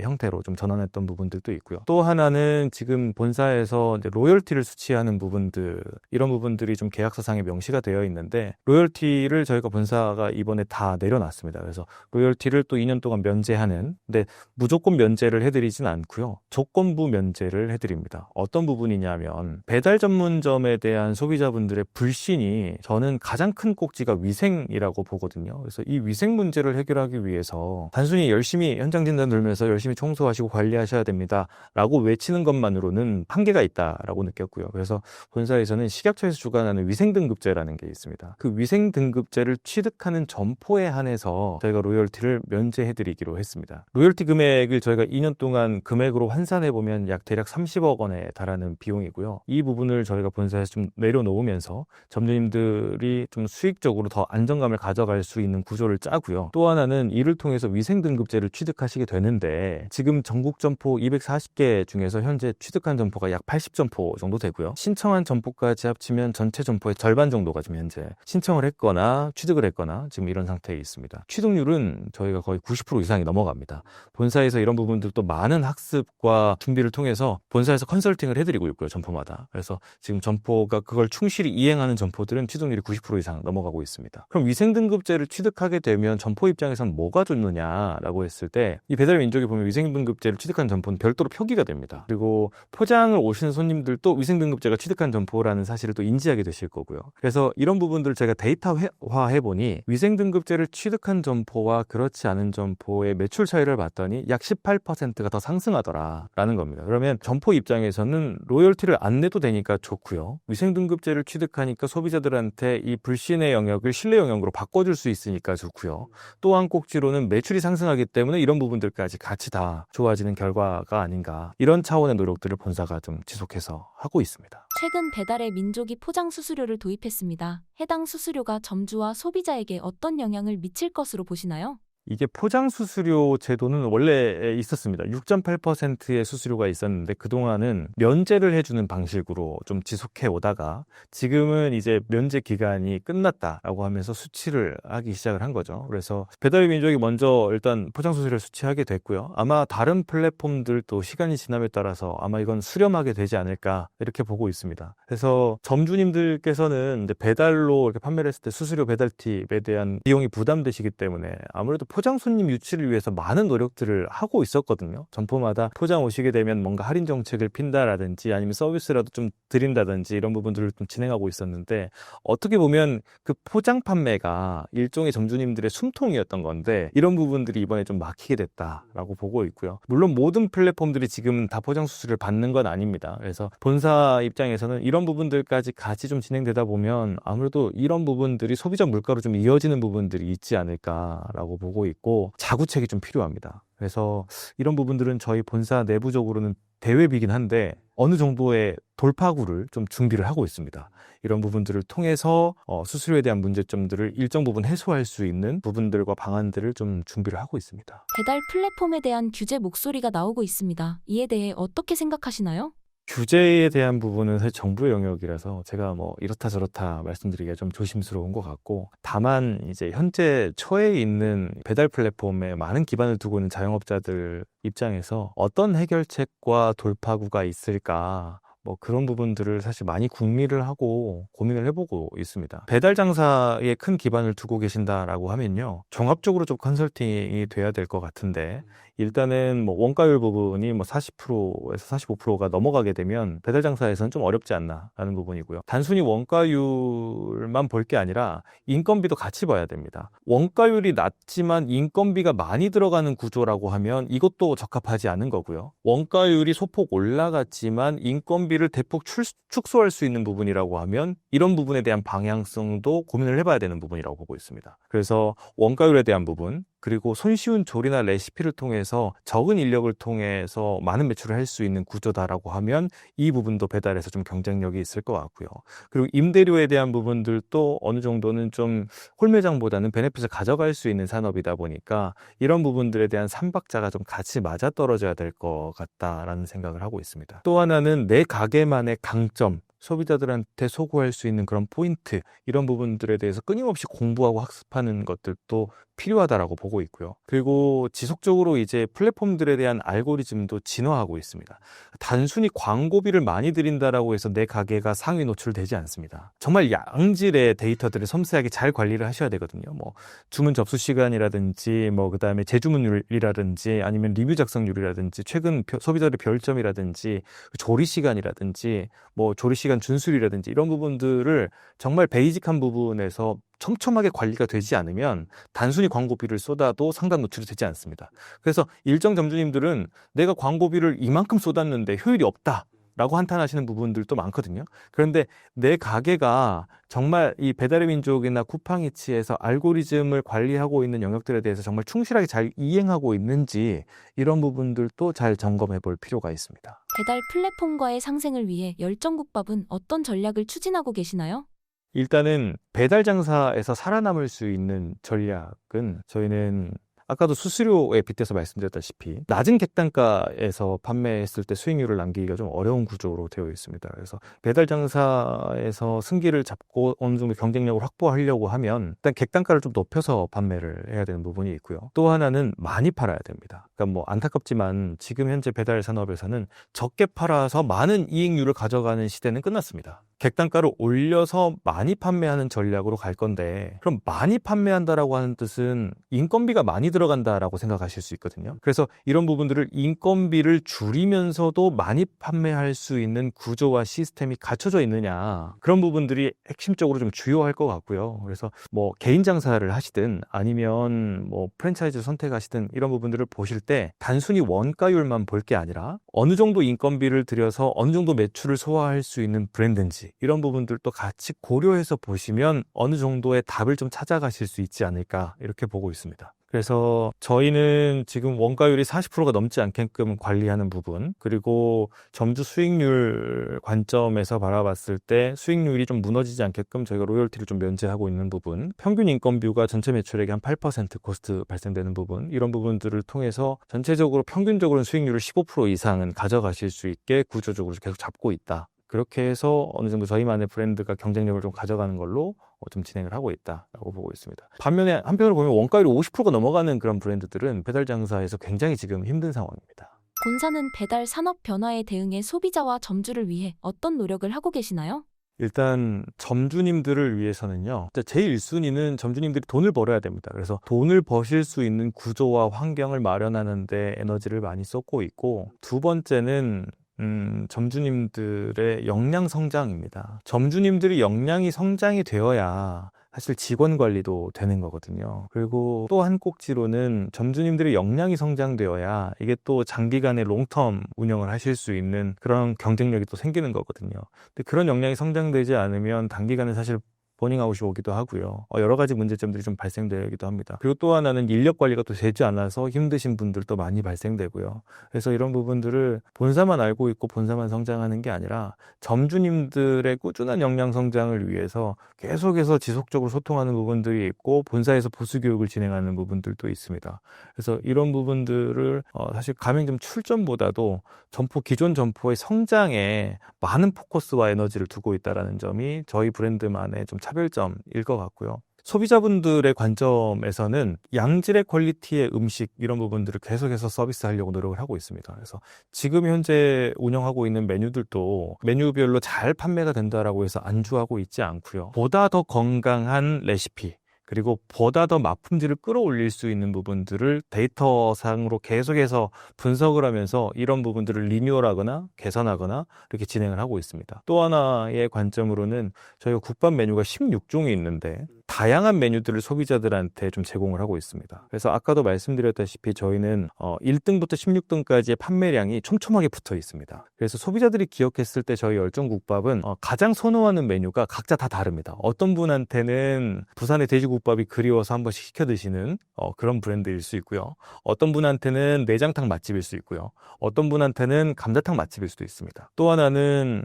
Speaker 1: 형태로 좀 전환했던 부분들도 있고요. 또 하나는 지금 본사에서 이제 로열티를 수취하는 부분들, 이런 부분들이 좀 계약서상에 명시가 되어 있는데, 로열티를 저희가 본사가 이번에 다 내려놨습니다. 그래서 로열티를 또 2년 동안 면제하는, 근데 무조건 면제를 해드리진 않고요. 조건부 면제를 해드립니다. 어떤 부분이냐면, 배달 전문점에 대한 소비자분들의 불신이 저는 가장 큰 꼭지가 위생이라고 보거든요. 그래서 이 위생 문제를 해결하기 위해서 단순히 열심히 현장 진단 돌면서 열심히 청소하시고 관리하셔야 됩니다 라고 외치는 것만으로는 한계가 있다라고 느꼈고요. 그래서 본사에서는 식약처에서 주관하는 위생등급제라는 게 있습니다. 그 위생등급제를 취득하는 점포에 한해서 저희가 로열티를 면제해드리기로 했습니다. 로열티 금액을 저희가 2년 동안 금액으로 환산해보면 대략 30억 원에 달하는 비용이고요. 이 부분을 저희가 본사에서 좀 내려놓으면서 점주님들이 좀 수익적으로 더 안정감을 가져갈 수 있는 구조를 짜고요. 또 하나는 이를 통해서 위생등급제를 취득하시게 되는데, 지금 전국 점포 240개 중에서 현재 취득한 점포가 약 80점포 정도 되고요. 신청한 점포까지 합치면 전체 점포의 절반 정도가 지금 현재 신청을 했거나 취득을 했거나 지금 이런 상태에 있습니다. 취득률은 저희가 거의 90% 이상이 넘어갑니다. 본사에서 이런 부분들도 많은 학습과 준비를 통해서 본사에서 컨설팅을 해드리고 있고요, 점포마다. 그래서 지금 점포가 그걸 충실히 이행하는 점포들은 취득률이 90% 이상 넘어가고 있습니다. 그럼 위생등급제를 취득하게 되면 점포 입장에서는 뭐가 좋느냐라고 했을 때, 이 배달 민족이 보면 위생등급제를 취득한 점포는 별도로 표기가 됩니다. 그리고 포장을 오시는 손님들도 위생등급제가 취득한 점포라는 사실을 또 인지하게 되실 거고요. 그래서 이런 부분들을 제가 데이터화해보니 위생등급제를 취득한 점포와 그렇지 않은 점포의 매출 차이를 봤더니 약 18%가 더 상승하더라라는 겁니다. 그러면 점포 입장에서는 로열티를 안 내도 되니까 좋고요. 위생등급제를 취득하니까 소비자들한테 이 불신의 영역을 신뢰 영역으로 바꿔줄 수 있으니까 좋고요. 또 한 꼭지로는 매출이 상승하기 때문에 이런 부분들까지 같이 다 좋아지는 결과가 아닌가, 이런 차원의 노력들을 본사가 좀 지속해서 하고 있습니다.
Speaker 2: 최근 배달의 민족이 포장 수수료를 도입했습니다. 해당 수수료가 점주와 소비자에게 어떤 영향을 미칠 것으로 보시나요?
Speaker 1: 이게 포장 수수료 제도는 원래 있었습니다. 6.8%의 수수료가 있었는데 그동안은 면제를 해주는 방식으로 좀 지속해 오다가 지금은 이제 면제 기간이 끝났다라고 하면서 수치를 하기 시작을 한 거죠. 그래서 배달의 민족이 먼저 일단 포장 수수료를 수치하게 됐고요. 아마 다른 플랫폼들도 시간이 지남에 따라서 아마 이건 수렴하게 되지 않을까 이렇게 보고 있습니다. 그래서 점주님들께서는 이제 배달로 이렇게 판매를 했을 때 수수료 배달 팁에 대한 비용이 부담되시기 때문에 아무래도 포장 손님 유치를 위해서 많은 노력들을 하고 있었거든요. 점포마다 포장 오시게 되면 뭔가 할인 정책을 핀다라든지 아니면 서비스라도 좀 드린다든지 이런 부분들을 좀 진행하고 있었는데, 어떻게 보면 그 포장 판매가 일종의 점주님들의 숨통이었던 건데 이런 부분들이 이번에 좀 막히게 됐다라고 보고 있고요. 물론 모든 플랫폼들이 지금 다 포장 수수료를 받는 건 아닙니다. 그래서 본사 입장에서는 이런 부분들까지 같이 좀 진행되다 보면 아무래도 이런 부분들이 소비자 물가로 좀 이어지는 부분들이 있지 않을까라고 보고 있고, 자구책이 좀 필요합니다. 그래서 이런 부분들은 저희 본사 내부적으로는 대외비긴 한데 어느 정도의 돌파구를 좀 준비를 하고 있습니다. 이런 부분들을 통해서 수수료에 대한 문제점들을 일정 부분 해소할 수 있는 부분들과 방안들을 좀 준비를 하고 있습니다.
Speaker 2: 배달 플랫폼에 대한 규제 목소리가 나오고 있습니다. 이에 대해 어떻게 생각하시나요?
Speaker 1: 규제에 대한 부분은 사실 정부의 영역이라서 제가 뭐 이렇다 저렇다 말씀드리기가 좀 조심스러운 것 같고, 다만 이제 현재 처해 있는 배달 플랫폼에 많은 기반을 두고 있는 자영업자들 입장에서 어떤 해결책과 돌파구가 있을까, 뭐 그런 부분들을 사실 많이 궁리를 하고 고민을 해보고 있습니다. 배달 장사에 큰 기반을 두고 계신다라고 하면요, 종합적으로 좀 컨설팅이 돼야 될 것 같은데, 일단은 뭐 원가율 부분이 뭐 40%에서 45%가 넘어가게 되면 배달 장사에서는 좀 어렵지 않나라는 부분이고요. 단순히 원가율만 볼 게 아니라 인건비도 같이 봐야 됩니다. 원가율이 낮지만 인건비가 많이 들어가는 구조라고 하면 이것도 적합하지 않은 거고요. 원가율이 소폭 올라갔지만 인건비를 대폭 축소할 수 있는 부분이라고 하면 이런 부분에 대한 방향성도 고민을 해봐야 되는 부분이라고 보고 있습니다. 그래서 원가율에 대한 부분, 그리고 손쉬운 조리나 레시피를 통해서 적은 인력을 통해서 많은 매출을 할 수 있는 구조다라고 하면 이 부분도 배달에서 좀 경쟁력이 있을 것 같고요. 그리고 임대료에 대한 부분들도 어느 정도는 좀 홀매장보다는 베네핏을 가져갈 수 있는 산업이다 보니까 이런 부분들에 대한 삼박자가 좀 같이 맞아떨어져야 될 것 같다라는 생각을 하고 있습니다. 또 하나는 내 가게만의 강점, 소비자들한테 소구할 수 있는 그런 포인트, 이런 부분들에 대해서 끊임없이 공부하고 학습하는 것들도 필요하다라고 보고 있고요. 그리고 지속적으로 이제 플랫폼들에 대한 알고리즘도 진화하고 있습니다. 단순히 광고비를 많이 들인다라고 해서 내 가게가 상위 노출되지 않습니다. 정말 양질의 데이터들을 섬세하게 잘 관리를 하셔야 되거든요. 뭐 주문 접수 시간이라든지 뭐 그다음에 재주문율이라든지 아니면 리뷰 작성률이라든지 최근 소비자들의 별점이라든지 조리 시간이라든지 뭐 조리 시간 준수율이라든지 이런 부분들을 정말 베이직한 부분에서 촘촘하게 관리가 되지 않으면 단순히 광고비를 쏟아도 상당 노출이 되지 않습니다. 그래서 일정 점주님들은 내가 광고비를 이만큼 쏟았는데 효율이 없다 라고 한탄하시는 부분들도 많거든요. 그런데 내 가게가 정말 이 배달의 민족이나 쿠팡이츠에서 알고리즘을 관리하고 있는 영역들에 대해서 정말 충실하게 잘 이행하고 있는지, 이런 부분들도 잘 점검해 볼 필요가 있습니다.
Speaker 2: 배달 플랫폼과의 상생을 위해 열정국밥은 어떤 전략을 추진하고 계시나요?
Speaker 1: 일단은 배달 장사에서 살아남을 수 있는 전략은, 저희는 아까도 수수료에 빗대서 말씀드렸다시피 낮은 객단가에서 판매했을 때 수익률을 남기기가 좀 어려운 구조로 되어 있습니다. 그래서 배달 장사에서 승기를 잡고 어느 정도 경쟁력을 확보하려고 하면 일단 객단가를 좀 높여서 판매를 해야 되는 부분이 있고요. 또 하나는 많이 팔아야 됩니다. 그러니까 뭐 안타깝지만 지금 현재 배달 산업에서는 적게 팔아서 많은 이익률을 가져가는 시대는 끝났습니다. 객단가를 올려서 많이 판매하는 전략으로 갈 건데, 그럼 많이 판매한다라고 하는 뜻은 인건비가 많이 들어간다라고 생각하실 수 있거든요. 그래서 이런 부분들을 인건비를 줄이면서도 많이 판매할 수 있는 구조와 시스템이 갖춰져 있느냐, 그런 부분들이 핵심적으로 좀 주요할 것 같고요. 그래서 뭐 개인 장사를 하시든 아니면 뭐 프랜차이즈 선택하시든 이런 부분들을 보실 때 단순히 원가율만 볼 게 아니라 어느 정도 인건비를 들여서 어느 정도 매출을 소화할 수 있는 브랜드인지, 이런 부분들도 같이 고려해서 보시면 어느 정도의 답을 좀 찾아가실 수 있지 않을까, 이렇게 보고 있습니다. 그래서 저희는 지금 원가율이 40%가 넘지 않게끔 관리하는 부분, 그리고 점주 수익률 관점에서 바라봤을 때 수익률이 좀 무너지지 않게끔 저희가 로열티를 좀 면제하고 있는 부분, 평균 인건비가 전체 매출액의 한 8% 코스트 발생되는 부분, 이런 부분들을 통해서 전체적으로 평균적으로는 수익률을 15% 이상은 가져가실 수 있게 구조적으로 계속 잡고 있다. 그렇게 해서 어느 정도 저희만의 브랜드가 경쟁력을 좀 가져가는 걸로 좀 진행을 하고 있다라고 보고 있습니다. 반면에 한편으로 보면 원가율이 50%가 넘어가는 그런 브랜드들은 배달 장사에서 굉장히 지금 힘든 상황입니다.
Speaker 2: 본사는 배달 산업 변화에 대응해 소비자와 점주를 위해 어떤 노력을 하고 계시나요?
Speaker 1: 일단 점주님들을 위해서는요, 제일 1순위는 점주님들이 돈을 벌어야 됩니다. 그래서 돈을 버실 수 있는 구조와 환경을 마련하는 데 에너지를 많이 쏟고 있고, 두 번째는 점주님들의 역량 성장입니다. 점주님들이 역량이 성장이 되어야 사실 직원 관리도 되는 거거든요. 그리고 또 한 꼭지로는 점주님들의 역량이 성장되어야 이게 또 장기간의 롱텀 운영을 하실 수 있는 그런 경쟁력이 또 생기는 거거든요. 근데 그런 역량이 성장되지 않으면 단기간에 사실 버닝아웃이 오기도 하고요. 여러 가지 문제점들이 좀 발생되기도 합니다. 그리고 또 하나는 인력 관리가 또 되지 않아서 힘드신 분들도 많이 발생되고요. 그래서 이런 부분들을 본사만 알고 있고 본사만 성장하는 게 아니라 점주님들의 꾸준한 역량 성장을 위해서 계속해서 지속적으로 소통하는 부분들이 있고, 본사에서 보수 교육을 진행하는 부분들도 있습니다. 그래서 이런 부분들을 사실 가맹점 출전보다도 기존 점포의 성장에 많은 포커스와 에너지를 두고 있다는 점이 저희 브랜드만의 좀 차별점일 것 같고요. 소비자분들의 관점에서는 양질의 퀄리티의 음식, 이런 부분들을 계속해서 서비스하려고 노력을 하고 있습니다. 그래서 지금 현재 운영하고 있는 메뉴들도 메뉴별로 잘 판매가 된다라고 해서 안주하고 있지 않고요. 보다 더 건강한 레시피, 그리고 보다 더 맛품질을 끌어올릴 수 있는 부분들을 데이터상으로 계속해서 분석을 하면서 이런 부분들을 리뉴얼하거나 개선하거나 이렇게 진행을 하고 있습니다. 또 하나의 관점으로는 저희가 국밥 메뉴가 16종이 있는데 다양한 메뉴들을 소비자들한테 좀 제공을 하고 있습니다. 그래서 아까도 말씀드렸다시피 저희는 1등부터 16등까지의 판매량이 촘촘하게 붙어 있습니다. 그래서 소비자들이 기억했을 때 저희 열정국밥은 가장 선호하는 메뉴가 각자 다 다릅니다. 어떤 분한테는 부산의 돼지국밥이 그리워서 한 번씩 시켜 드시는 그런 브랜드일 수 있고요. 어떤 분한테는 내장탕 맛집일 수 있고요. 어떤 분한테는 감자탕 맛집일 수도 있습니다. 또 하나는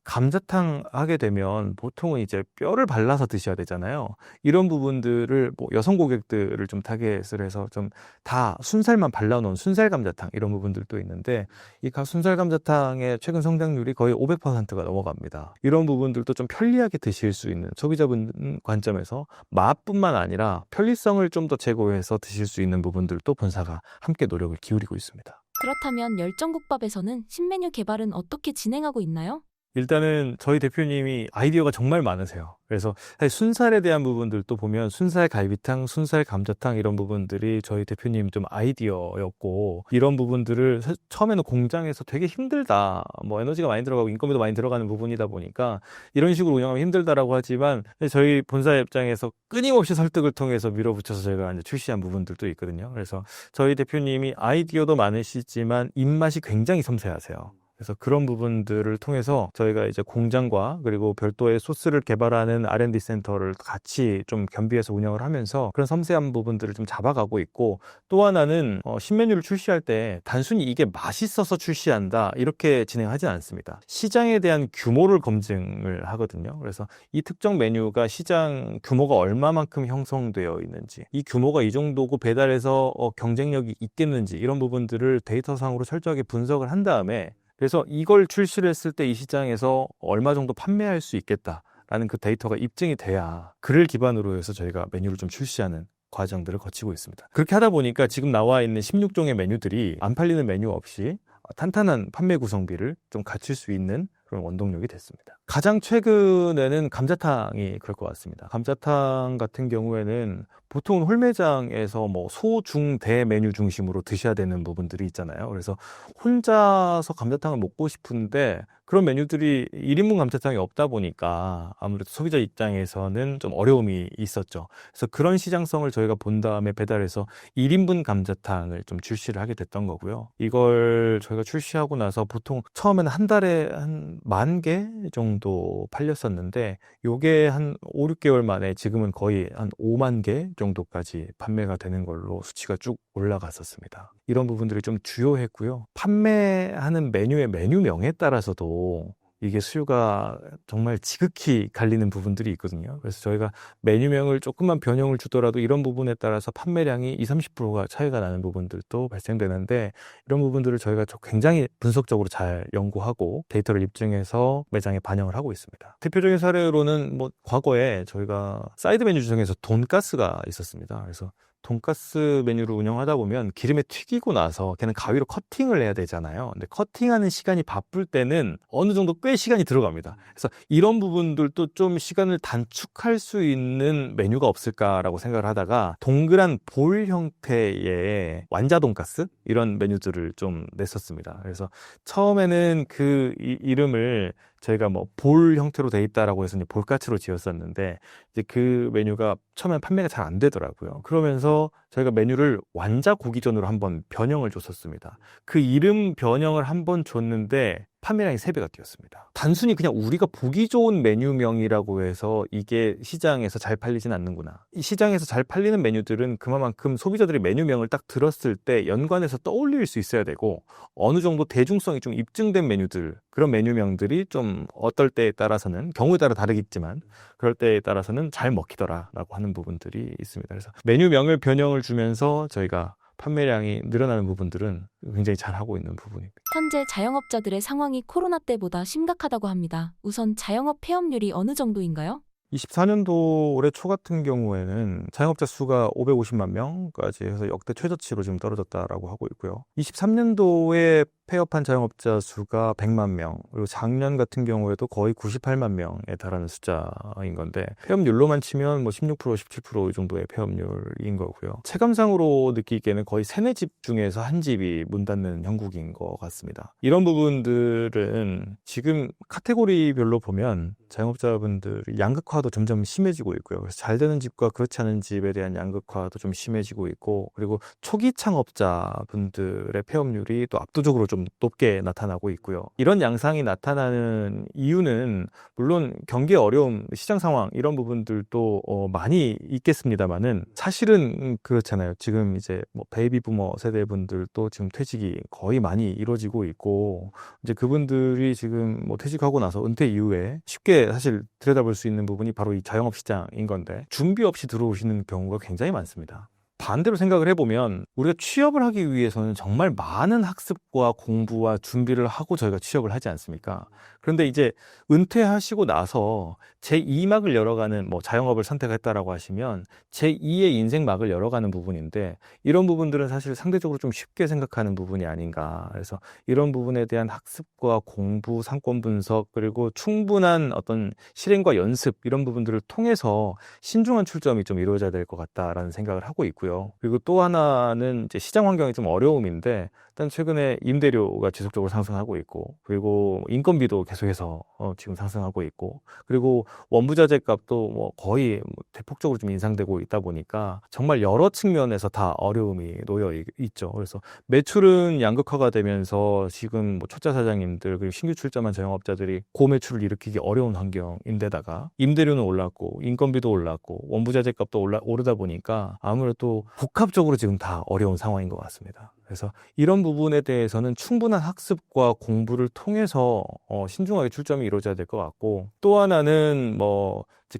Speaker 1: 감자탕 하게 되면 보통은 이제 뼈를 발라서 드셔야 되잖아요. 이런 부분들을 여성 고객들을 좀 타겟을 해서 좀 다 순살만 발라놓은 순살 감자탕, 이런 부분들도 있는데, 이 순살 감자탕의 최근 성장률이 거의 500%가 넘어갑니다. 이런 부분들도 좀 편리하게 드실 수 있는, 소비자분 관점에서 맛뿐만 아니라 편리성을 좀 더 제고해서 드실 수 있는 부분들도 본사가 함께 노력을 기울이고 있습니다.
Speaker 2: 그렇다면 열정국밥에서는 신메뉴 개발은 어떻게 진행하고 있나요?
Speaker 1: 일단은 저희 대표님이 아이디어가 정말 많으세요. 그래서 사실 순살에 대한 부분들도 보면 순살 갈비탕, 순살 감자탕, 이런 부분들이 저희 대표님 좀 아이디어였고, 이런 부분들을 처음에는 공장에서 되게 힘들다, 에너지가 많이 들어가고 인건비도 많이 들어가는 부분이다 보니까 이런 식으로 운영하면 힘들다라고 하지만, 저희 본사 입장에서 끊임없이 설득을 통해서 밀어붙여서 저희가 이제 출시한 부분들도 있거든요. 그래서 저희 대표님이 아이디어도 많으시지만 입맛이 굉장히 섬세하세요. 그래서 그런 부분들을 통해서 저희가 이제 공장과 그리고 별도의 소스를 개발하는 R&D 센터를 같이 좀 겸비해서 운영을 하면서 그런 섬세한 부분들을 좀 잡아가고 있고, 또 하나는 신메뉴를 출시할 때 단순히 이게 맛있어서 출시한다 이렇게 진행하지 않습니다. 시장에 대한 규모를 검증을 하거든요. 그래서 이 특정 메뉴가 시장 규모가 얼마만큼 형성되어 있는지, 이 규모가 이 정도고 배달에서 경쟁력이 있겠는지, 이런 부분들을 데이터상으로 철저하게 분석을 한 다음에, 그래서 이걸 출시를 했을 때 이 시장에서 얼마 정도 판매할 수 있겠다라는 그 데이터가 입증이 돼야 그를 기반으로 해서 저희가 메뉴를 좀 출시하는 과정들을 거치고 있습니다. 그렇게 하다 보니까 지금 나와 있는 16종의 메뉴들이 안 팔리는 메뉴 없이 탄탄한 판매 구성비를 좀 갖출 수 있는 그런 원동력이 됐습니다. 가장 최근에는 감자탕이 그럴 것 같습니다. 감자탕 같은 경우에는 보통 홀매장에서 소, 중, 대 메뉴 중심으로 드셔야 되는 부분들이 있잖아요. 그래서 혼자서 감자탕을 먹고 싶은데 그런 메뉴들이 1인분 감자탕이 없다 보니까 아무래도 소비자 입장에서는 좀 어려움이 있었죠. 그래서 그런 시장성을 저희가 본 다음에 배달해서 1인분 감자탕을 좀 출시를 하게 됐던 거고요. 이걸 저희가 출시하고 나서 보통 처음에는 한 달에 한 10,000개 정도 팔렸었는데, 요게 한 5, 6개월 만에 지금은 거의 한 5만 개 정도까지 판매가 되는 걸로 수치가 쭉 올라갔었습니다. 이런 부분들이 좀 주요했고요. 판매하는 메뉴의 메뉴명에 따라서도 이게 수요가 정말 지극히 갈리는 부분들이 있거든요. 그래서 저희가 메뉴명을 조금만 변형을 주더라도 이런 부분에 따라서 판매량이 20-30%가 차이가 나는 부분들도 발생되는데, 이런 부분들을 저희가 굉장히 분석적으로 잘 연구하고 데이터를 입증해서 매장에 반영을 하고 있습니다. 대표적인 사례로는 과거에 저희가 사이드 메뉴 중에서 돈가스가 있었습니다. 그래서 돈가스 메뉴를 운영하다 보면 기름에 튀기고 나서 걔는 가위로 커팅을 해야 되잖아요. 근데 커팅하는 시간이 바쁠 때는 어느 정도 꽤 시간이 들어갑니다. 그래서 이런 부분들도 좀 시간을 단축할 수 있는 메뉴가 없을까라고 생각을 하다가 동그란 볼 형태의 완자 돈가스 이런 메뉴들을 좀 냈었습니다. 그래서 처음에는 그 이름을 저희가 볼 형태로 돼 있다라고 해서 이제 볼까츠로 지었었는데, 이제 그 메뉴가 처음엔 판매가 잘 안 되더라고요. 그러면서 저희가 메뉴를 완자 고기전으로 한번 변형을 줬었습니다. 그 이름 변형을 한번 줬는데 판매량이 3배가 뛰었습니다. 단순히 그냥 우리가 보기 좋은 메뉴명이라고 해서 이게 시장에서 잘 팔리진 않는구나. 이 시장에서 잘 팔리는 메뉴들은 그만큼 소비자들이 메뉴명을 딱 들었을 때 연관해서 떠올릴 수 있어야 되고, 어느 정도 대중성이 좀 입증된 메뉴들, 그런 메뉴명들이 좀 어떨 때에 따라서는, 경우에 따라 다르겠지만 그럴 때에 따라서는 잘 먹히더라라고 하는 부분들이 있습니다. 그래서 메뉴명을 변형을 주면서 저희가 판매량이 늘어나는 부분들은 굉장히 잘하고 있는 부분입니다.
Speaker 2: 현재 자영업자들의 상황이 코로나 때보다 심각하다고 합니다. 우선 자영업 폐업률이 어느 정도인가요?
Speaker 1: 24년도 올해 초 같은 경우에는 자영업자 수가 550만 명까지 해서 역대 최저치로 지금 떨어졌다라고 하고 있고요. 23년도에 폐업한 자영업자 수가 100만 명, 그리고 작년 같은 경우에도 거의 98만 명에 달하는 숫자인 건데, 폐업률로만 치면 16%, 17% 이 정도의 폐업률인 거고요. 체감상으로 느끼기에는 거의 3-4집 중에서 한 집이 문 닫는 형국인 것 같습니다. 이런 부분들은 지금 카테고리별로 보면 자영업자분들이 양극화도 점점 심해지고 있고요. 그래서 잘 되는 집과 그렇지 않은 집에 대한 양극화도 좀 심해지고 있고, 그리고 초기 창업자분들의 폐업률이 또 압도적으로 좀 높게 나타나고 있고요. 이런 양상이 나타나는 이유는 물론 경기 어려움, 시장 상황 이런 부분들도 많이 있겠습니다만은, 사실은 그렇잖아요. 지금 이제 베이비 부머 세대분들도 지금 퇴직이 거의 많이 이루어지고 있고, 이제 그분들이 지금 퇴직하고 나서 은퇴 이후에 쉽게 사실 들여다볼 수 있는 부분이 바로 이 자영업 시장인 건데, 준비 없이 들어오시는 경우가 굉장히 많습니다. 반대로 생각을 해보면 우리가 취업을 하기 위해서는 정말 많은 학습과 공부와 준비를 하고 저희가 취업을 하지 않습니까? 그런데 이제 은퇴하시고 나서 제2막을 열어가는 자영업을 선택했다라고 하시면 제2의 인생 막을 열어가는 부분인데, 이런 부분들은 사실 상대적으로 좀 쉽게 생각하는 부분이 아닌가. 그래서 이런 부분에 대한 학습과 공부, 상권 분석, 그리고 충분한 어떤 실행과 연습 이런 부분들을 통해서 신중한 출점이 좀 이루어져야 될 것 같다라는 생각을 하고 있고요. 그리고 또 하나는 이제 시장 환경이 좀 어려움인데, 일단 최근에 임대료가 지속적으로 상승하고 있고, 그리고 인건비도 계속해서 지금 상승하고 있고, 그리고 원부자재 값도 거의 대폭적으로 좀 인상되고 있다 보니까 정말 여러 측면에서 다 어려움이 놓여 있죠. 그래서 매출은 양극화가 되면서 지금 초짜 사장님들, 그리고 신규 출점한 자영업자들이 고매출을 일으키기 어려운 환경인데다가 임대료는 올랐고 인건비도 올랐고 원부자재 값도 오르다 보니까 아무래도 복합적으로 지금 다 어려운 상황인 것 같습니다. 그래서 이런 부분에 대해서는 충분한 학습과 공부를 통해서 신중하게 출점이 이루어져야 될 것 같고, 또 하나는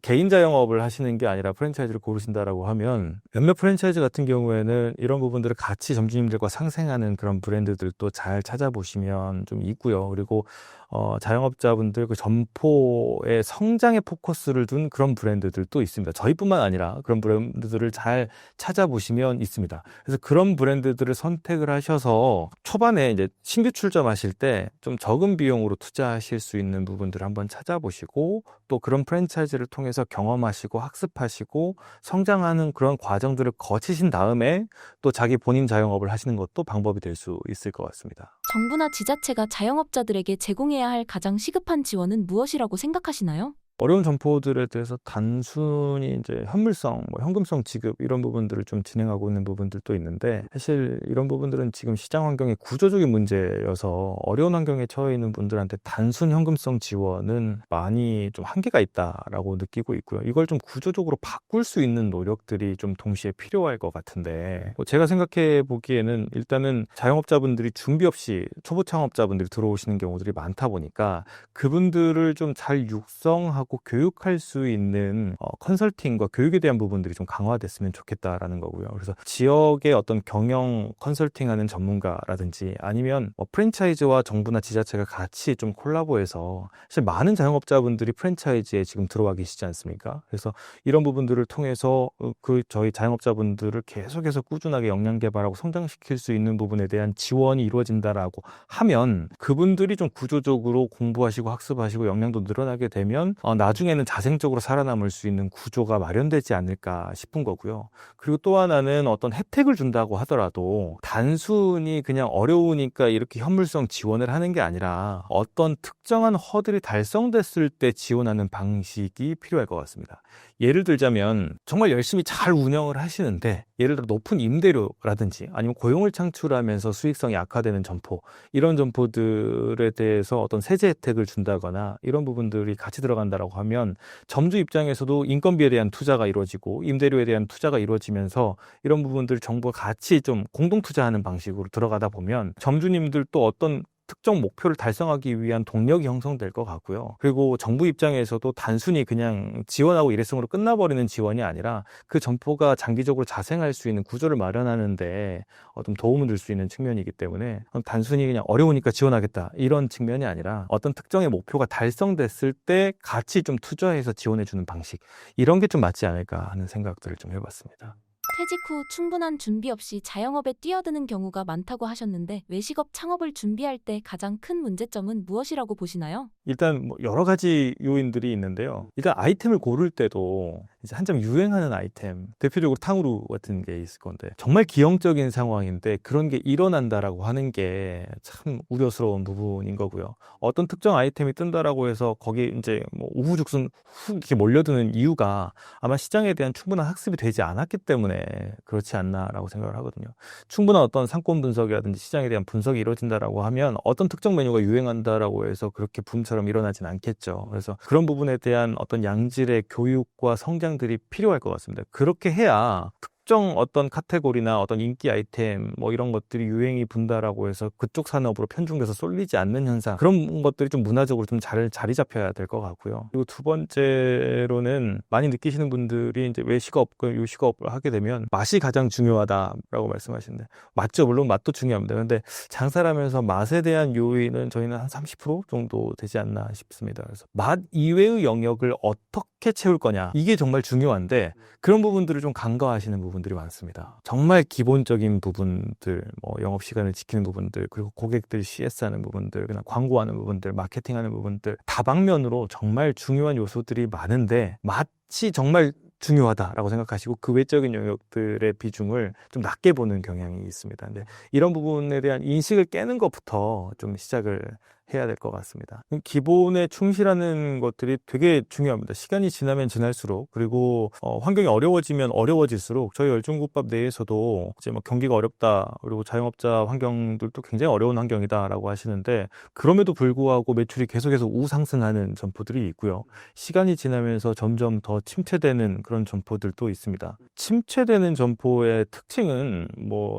Speaker 1: 개인 자영업을 하시는 게 아니라 프랜차이즈를 고르신다라고 하면 몇몇 프랜차이즈 같은 경우에는 이런 부분들을 같이 점주님들과 상생하는 그런 브랜드들도 잘 찾아보시면 좀 있고요. 그리고 자영업자분들 그 점포의 성장에 포커스를 둔 그런 브랜드들도 있습니다. 저희뿐만 아니라 그런 브랜드들을 잘 찾아보시면 있습니다. 그래서 그런 브랜드들을 선택을 하셔서 초반에 이제 신규 출점하실 때 좀 적은 비용으로 투자하실 수 있는 부분들을 한번 찾아보시고, 또 그런 프랜차이즈를 통해서 경험하시고 학습하시고 성장하는 그런 과정들을 거치신 다음에 또 자기 본인 자영업을 하시는 것도 방법이 될 수 있을 것 같습니다.
Speaker 2: 정부나 지자체가 자영업자들에게 제공해야 할 가장 시급한 지원은 무엇이라고 생각하시나요?
Speaker 1: 어려운 점포들에 대해서 단순히 이제 현물성, 현금성 지급 이런 부분들을 좀 진행하고 있는 부분들도 있는데, 사실 이런 부분들은 지금 시장 환경의 구조적인 문제여서 어려운 환경에 처해 있는 분들한테 단순 현금성 지원은 많이 좀 한계가 있다라고 느끼고 있고요. 이걸 좀 구조적으로 바꿀 수 있는 노력들이 좀 동시에 필요할 것 같은데, 제가 생각해 보기에는 일단은 자영업자분들이 준비 없이 초보 창업자분들이 들어오시는 경우들이 많다 보니까 그분들을 좀 잘 육성하고 교육할 수 있는 컨설팅과 교육에 대한 부분들이 좀 강화됐으면 좋겠다라는 거고요. 그래서 지역의 어떤 경영 컨설팅하는 전문가라든지 아니면 프랜차이즈와 정부나 지자체가 같이 좀 콜라보해서, 사실 많은 자영업자분들이 프랜차이즈에 지금 들어와 계시지 않습니까? 그래서 이런 부분들을 통해서 저희 자영업자분들을 계속해서 꾸준하게 역량 개발하고 성장시킬 수 있는 부분에 대한 지원이 이루어진다라고 하면, 그분들이 좀 구조적으로 공부하시고 학습하시고 역량도 늘어나게 되면 나중에는 자생적으로 살아남을 수 있는 구조가 마련되지 않을까 싶은 거고요. 그리고 또 하나는 어떤 혜택을 준다고 하더라도 단순히 그냥 어려우니까 이렇게 현물성 지원을 하는 게 아니라 어떤 특정한 허들이 달성됐을 때 지원하는 방식이 필요할 것 같습니다. 예를 들자면 정말 열심히 잘 운영을 하시는데, 예를 들어 높은 임대료라든지 아니면 고용을 창출하면서 수익성이 악화되는 점포, 이런 점포들에 대해서 어떤 세제 혜택을 준다거나 이런 부분들이 같이 들어간다라고 하면 점주 입장에서도 인건비에 대한 투자가 이루어지고 임대료에 대한 투자가 이루어지면서 이런 부분들 정부가 같이 좀 공동 투자하는 방식으로 들어가다 보면 점주님들도 어떤 특정 목표를 달성하기 위한 동력이 형성될 것 같고요. 그리고 정부 입장에서도 단순히 그냥 지원하고 일회성으로 끝나버리는 지원이 아니라 그 점포가 장기적으로 자생할 수 있는 구조를 마련하는데 좀 도움을 줄 수 있는 측면이기 때문에, 단순히 그냥 어려우니까 지원하겠다 이런 측면이 아니라 어떤 특정의 목표가 달성됐을 때 같이 좀 투자해서 지원해주는 방식, 이런 게 좀 맞지 않을까 하는 생각들을 좀 해봤습니다.
Speaker 2: 퇴직 후 충분한 준비 없이 자영업에 뛰어드는 경우가 많다고 하셨는데, 외식업 창업을 준비할 때 가장 큰 문제점은 무엇이라고 보시나요?
Speaker 1: 일단 여러 가지 요인들이 있는데요. 일단 아이템을 고를 때도 이제 한참 유행하는 아이템, 대표적으로 탕후루 같은 게 있을 건데, 정말 기형적인 상황인데 그런 게 일어난다라고 하는 게 참 우려스러운 부분인 거고요. 어떤 특정 아이템이 뜬다라고 해서 거기에 이제 우후죽순 훅 이렇게 몰려드는 이유가 아마 시장에 대한 충분한 학습이 되지 않았기 때문에 그렇지 않나라고 생각을 하거든요. 충분한 어떤 상권 분석이라든지 시장에 대한 분석이 이루어진다라고 하면 어떤 특정 메뉴가 유행한다라고 해서 그렇게 붐처럼 일어나진 않겠죠. 그래서 그런 부분에 대한 어떤 양질의 교육과 성장들이 필요할 것 같습니다. 그렇게 해야 특정 어떤 카테고리나 어떤 인기 아이템 이런 것들이 유행이 분다라고 해서 그쪽 산업으로 편중돼서 쏠리지 않는 현상, 그런 것들이 좀 문화적으로 좀 자리 잡혀야 될 것 같고요. 그리고 두 번째로는 많이 느끼시는 분들이 이제 외식업, 요식업을 하게 되면 맛이 가장 중요하다라고 말씀하시는데, 맞죠. 물론 맛도 중요합니다. 그런데 장사를 하면서 맛에 대한 요인은 저희는 한 30% 정도 되지 않나 싶습니다. 그래서 맛 이외의 영역을 어떻게 채울 거냐, 이게 정말 중요한데 그런 부분들을 좀 간과하시는 부분들이 많습니다. 정말 기본적인 부분들, 영업시간을 지키는 부분들, 그리고 고객들 CS하는 부분들, 그냥 광고하는 부분들, 마케팅하는 부분들, 다방면으로 정말 중요한 요소들이 많은데 맛이 정말 중요하다라고 생각하시고 그 외적인 영역들의 비중을 좀 낮게 보는 경향이 있습니다. 근데 이런 부분에 대한 인식을 깨는 것부터 좀 시작을 해야 될 것 같습니다. 기본에 충실하는 것들이 되게 중요합니다. 시간이 지나면 지날수록, 그리고 환경이 어려워지면 어려워질수록, 저희 열중국밥 내에서도 이제 경기가 어렵다, 그리고 자영업자 환경들도 굉장히 어려운 환경이다라고 하시는데, 그럼에도 불구하고 매출이 계속해서 우상승하는 점포들이 있고요. 시간이 지나면서 점점 더 침체되는 그런 점포들도 있습니다. 침체되는 점포의 특징은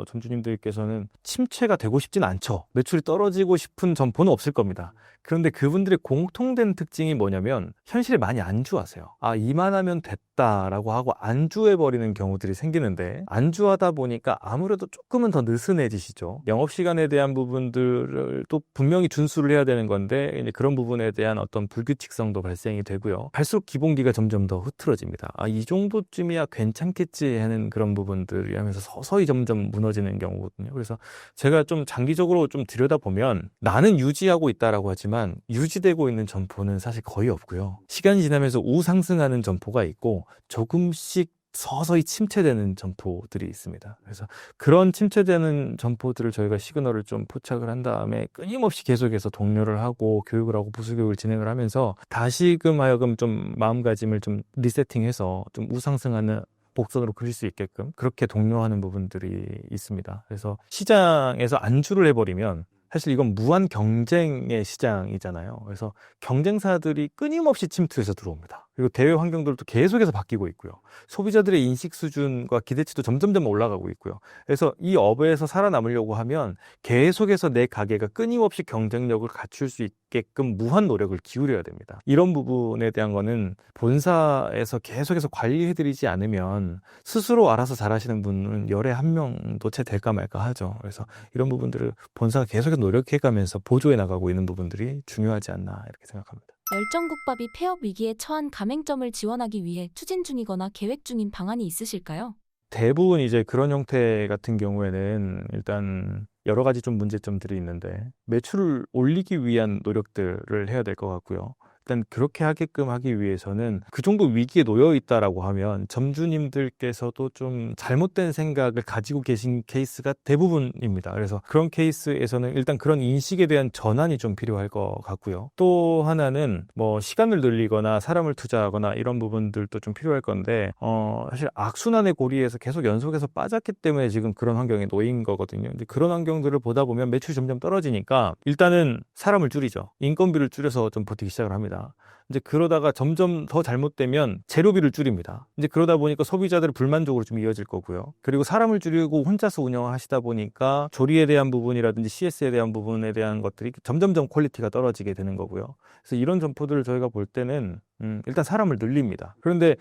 Speaker 1: 점주님들께서는 침체가 되고 싶진 않죠. 매출이 떨어지고 싶은 점포는 없을 겁니다. 그런데 그분들의 공통된 특징이 뭐냐면 현실에 많이 안주하세요. 이만하면 됐다라고 하고 안주해버리는 경우들이 생기는데, 안주하다 보니까 아무래도 조금은 더 느슨해지시죠. 영업시간에 대한 부분들을 또 분명히 준수를 해야 되는 건데 이제 그런 부분에 대한 어떤 불규칙성도 발생이 되고요. 갈수록 기본기가 점점 더 흐트러집니다. 이 정도쯤이야 괜찮겠지 하는 그런 부분들이 하면서 서서히 점점 무너지는 경우거든요. 그래서 제가 좀 장기적으로 좀 들여다보면 나는 유지하고 있다라고 하지만 유지되고 있는 점포는 사실 거의 없고요. 시간이 지나면서 우상승하는 점포가 있고 조금씩 서서히 침체되는 점포들이 있습니다. 그래서 그런 침체되는 점포들을 저희가 시그널을 좀 포착을 한 다음에 끊임없이 계속해서 독려를 하고 교육을 하고 부수교육을 진행을 하면서 다시금 하여금 좀 마음가짐을 좀 리세팅해서 좀 우상승하는 곡선으로 그릴 수 있게끔 그렇게 독려하는 부분들이 있습니다. 그래서 시장에서 안주를 해버리면 사실 이건 무한 경쟁의 시장이잖아요. 그래서 경쟁사들이 끊임없이 침투해서 들어옵니다. 그리고 대외 환경들도 계속해서 바뀌고 있고요. 소비자들의 인식 수준과 기대치도 점점점 올라가고 있고요. 그래서 이 업에서 살아남으려고 하면 계속해서 내 가게가 끊임없이 경쟁력을 갖출 수 있게끔 무한 노력을 기울여야 됩니다. 이런 부분에 대한 거는 본사에서 계속해서 관리해드리지 않으면 스스로 알아서 잘하시는 분은 열에 한 명도 채 될까 말까 하죠. 그래서 이런 부분들을 본사가 계속해서 노력해가면서 보조해 나가고 있는 부분들이 중요하지 않나 이렇게 생각합니다.
Speaker 2: 열정국밥이 폐업 위기에 처한 가맹점을 지원하기 위해 추진 중이거나 계획 중인 방안이 있으실까요?
Speaker 1: 대부분 이제 그런 형태 같은 경우에는 일단 여러 가지 좀 문제점들이 있는데 매출을 올리기 위한 노력들을 해야 될 것 같고요. 일단 그렇게 하게끔 하기 위해서는 그 정도 위기에 놓여 있다라고 하면 점주님들께서도 좀 잘못된 생각을 가지고 계신 케이스가 대부분입니다. 그래서 그런 케이스에서는 일단 그런 인식에 대한 전환이 좀 필요할 것 같고요. 또 하나는 뭐 시간을 늘리거나 사람을 투자하거나 이런 부분들도 좀 필요할 건데 사실 악순환의 고리에서 계속 연속해서 빠졌기 때문에 지금 그런 환경에 놓인 거거든요. 근데 그런 환경들을 보다 보면 매출이 점점 떨어지니까 일단은 사람을 줄이죠. 인건비를 줄여서 좀 버티기 시작을 합니다. 이제 그러다가 점점 더 잘못되면 재료비를 줄입니다. 이제 그러다 보니까 소비자들의 불만족으로 좀 이어질 거고요. 그리고 사람을 줄이고 혼자서 운영을 하시다 보니까 조리에 대한 부분이라든지 CS에 대한 부분에 대한 것들이 점점점 퀄리티가 떨어지게 되는 거고요. 그래서 이런 점포들을 저희가 볼 때는 일단 사람을 늘립니다. 그런데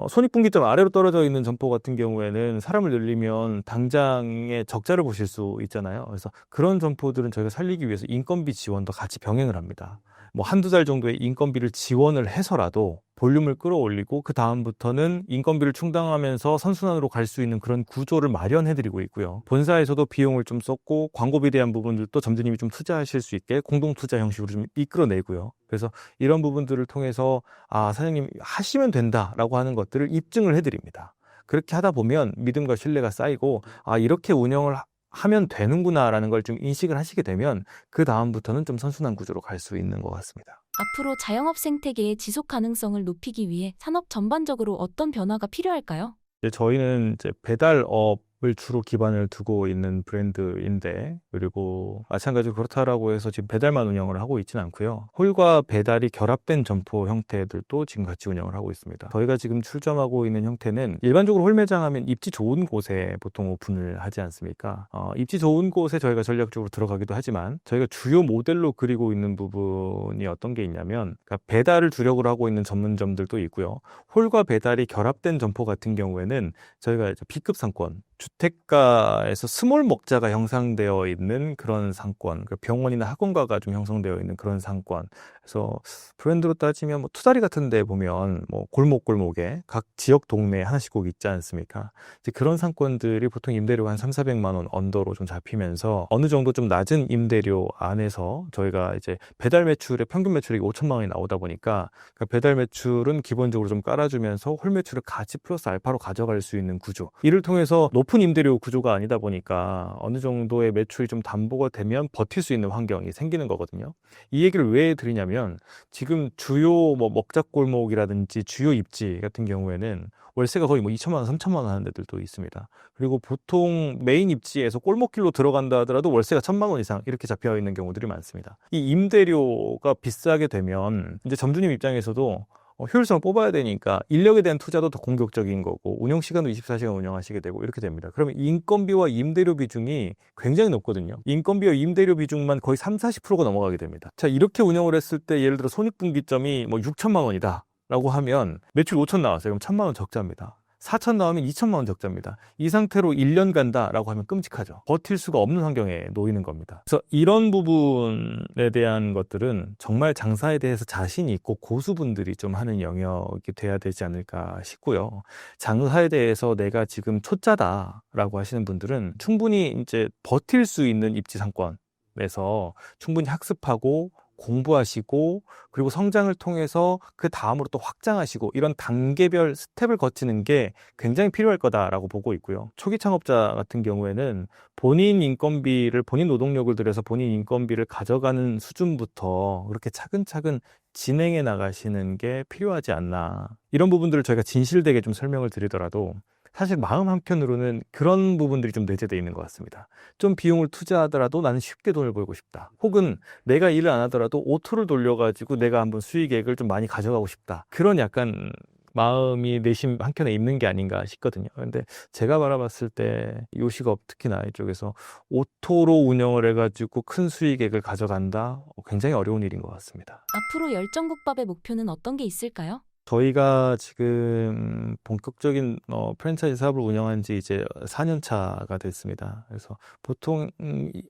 Speaker 1: 손익분기점 아래로 떨어져 있는 점포 같은 경우에는 사람을 늘리면 당장에 적자를 보실 수 있잖아요. 그래서 그런 점포들은 저희가 살리기 위해서 인건비 지원도 같이 병행을 합니다. 뭐 한두 달 정도의 인건비를 지원을 해서라도 볼륨을 끌어올리고 그 다음부터는 인건비를 충당하면서 선순환으로 갈 수 있는 그런 구조를 마련해드리고 있고요. 본사에서도 비용을 좀 썼고 광고비에 대한 부분들도 점주님이 좀 투자하실 수 있게 공동투자 형식으로 좀 이끌어내고요. 그래서 이런 부분들을 통해서 사장님 하시면 된다라고 하는 것들을 입증을 해드립니다. 그렇게 하다 보면 믿음과 신뢰가 쌓이고 이렇게 운영을 하면 되는구나라는 걸 좀 인식을 하시게 되면 그 다음부터는 좀 선순환 구조로 갈 수 있는 것 같습니다.
Speaker 2: 앞으로 자영업 생태계의 지속 가능성을 높이기 위해 산업 전반적으로 어떤 변화가 필요할까요?
Speaker 1: 저희는 이제 배달업을 주로 기반을 두고 있는 브랜드인데, 그리고 마찬가지로 그렇다라고 해서 지금 배달만 운영을 하고 있지는 않고요. 홀과 배달이 결합된 점포 형태들도 지금 같이 운영을 하고 있습니다. 저희가 지금 출점하고 있는 형태는 일반적으로 홀 매장 하면 입지 좋은 곳에 보통 오픈을 하지 않습니까? 입지 좋은 곳에 저희가 전략적으로 들어가기도 하지만 저희가 주요 모델로 그리고 있는 부분이 어떤 게 있냐면, 그러니까 배달을 주력으로 하고 있는 전문점들도 있고요. 홀과 배달이 결합된 점포 같은 경우에는 저희가 B급 상권, 주택가에서 스몰 먹자가 형성되어 있는 그런 상권, 병원이나 학원가가 좀 형성되어 있는 그런 상권. 그래서 브랜드로 따지면 뭐 투다리 같은 데 보면 뭐 골목골목에 각 지역 동네에 하나씩 꼭 있지 않습니까? 이제 그런 상권들이 보통 임대료가 한 300~400만 원 언더로 좀 잡히면서 어느 정도 좀 낮은 임대료 안에서 저희가 이제 배달 매출의 평균 매출이 5천만 원이 나오다 보니까 배달 매출은 기본적으로 좀 깔아주면서 홀 매출을 같이 플러스 알파로 가져갈 수 있는 구조. 이를 통해서 높은 임대료 구조가 아니다 보니까 어느 정도의 매출이 좀 담보가 되면 버틸 수 있는 환경이 생기는 거거든요. 이 얘기를 왜 드리냐면, 지금 주요 뭐 먹자골목이라든지 주요 입지 같은 경우에는 월세가 거의 뭐 2천만 원, 3천만 원 하는 데들도 있습니다. 그리고 보통 메인 입지에서 골목길로 들어간다 하더라도 월세가 1,000만 원 이상 이렇게 잡혀 있는 경우들이 많습니다. 이 임대료가 비싸게 되면 이제 점주님 입장에서도 효율성을 뽑아야 되니까 인력에 대한 투자도 더 공격적인 거고 운영 시간도 24시간 운영하시게 되고 이렇게 됩니다. 그러면 인건비와 임대료 비중이 굉장히 높거든요. 인건비와 임대료 비중만 거의 30~40%가 넘어가게 됩니다. 자, 이렇게 운영을 했을 때 예를 들어 손익분기점이 뭐 6천만 원이다 라고 하면 매출 5천 나왔어요. 그럼 1,000만 원 적자입니다. 4천 나오면 2천만 원 적자입니다. 이 상태로 1년 간다라고 하면 끔찍하죠. 버틸 수가 없는 환경에 놓이는 겁니다. 그래서 이런 부분에 대한 것들은 정말 장사에 대해서 자신이 있고 고수분들이 좀 하는 영역이 돼야 되지 않을까 싶고요. 장사에 대해서 내가 지금 초짜다라고 하시는 분들은 충분히 이제 버틸 수 있는 입지 상권에서 충분히 학습하고 공부하시고 그리고 성장을 통해서 그 다음으로 또 확장하시고 이런 단계별 스텝을 거치는 게 굉장히 필요할 거다라고 보고 있고요. 초기 창업자 같은 경우에는 본인 인건비를 본인 노동력을 들여서 본인 인건비를 가져가는 수준부터 그렇게 차근차근 진행해 나가시는 게 필요하지 않나. 이런 부분들을 저희가 진실되게 좀 설명을 드리더라도 사실 마음 한편으로는 그런 부분들이 좀 내재되어 있는 것 같습니다. 좀 비용을 투자하더라도 나는 쉽게 돈을 벌고 싶다. 혹은 내가 일을 안 하더라도 오토를 돌려가지고 내가 한번 수익액을 좀 많이 가져가고 싶다. 그런 약간 마음이 내심 한켠에 있는 게 아닌가 싶거든요. 그런데 제가 바라봤을 때 요식업 특히나 이쪽에서 오토로 운영을 해가지고 큰 수익액을 가져간다? 굉장히 어려운 일인 것 같습니다.
Speaker 2: 앞으로 열정국밥의 목표는 어떤 게 있을까요?
Speaker 1: 저희가 지금 본격적인 프랜차이즈 사업을 운영한 지 이제 4년 차가 됐습니다. 그래서 보통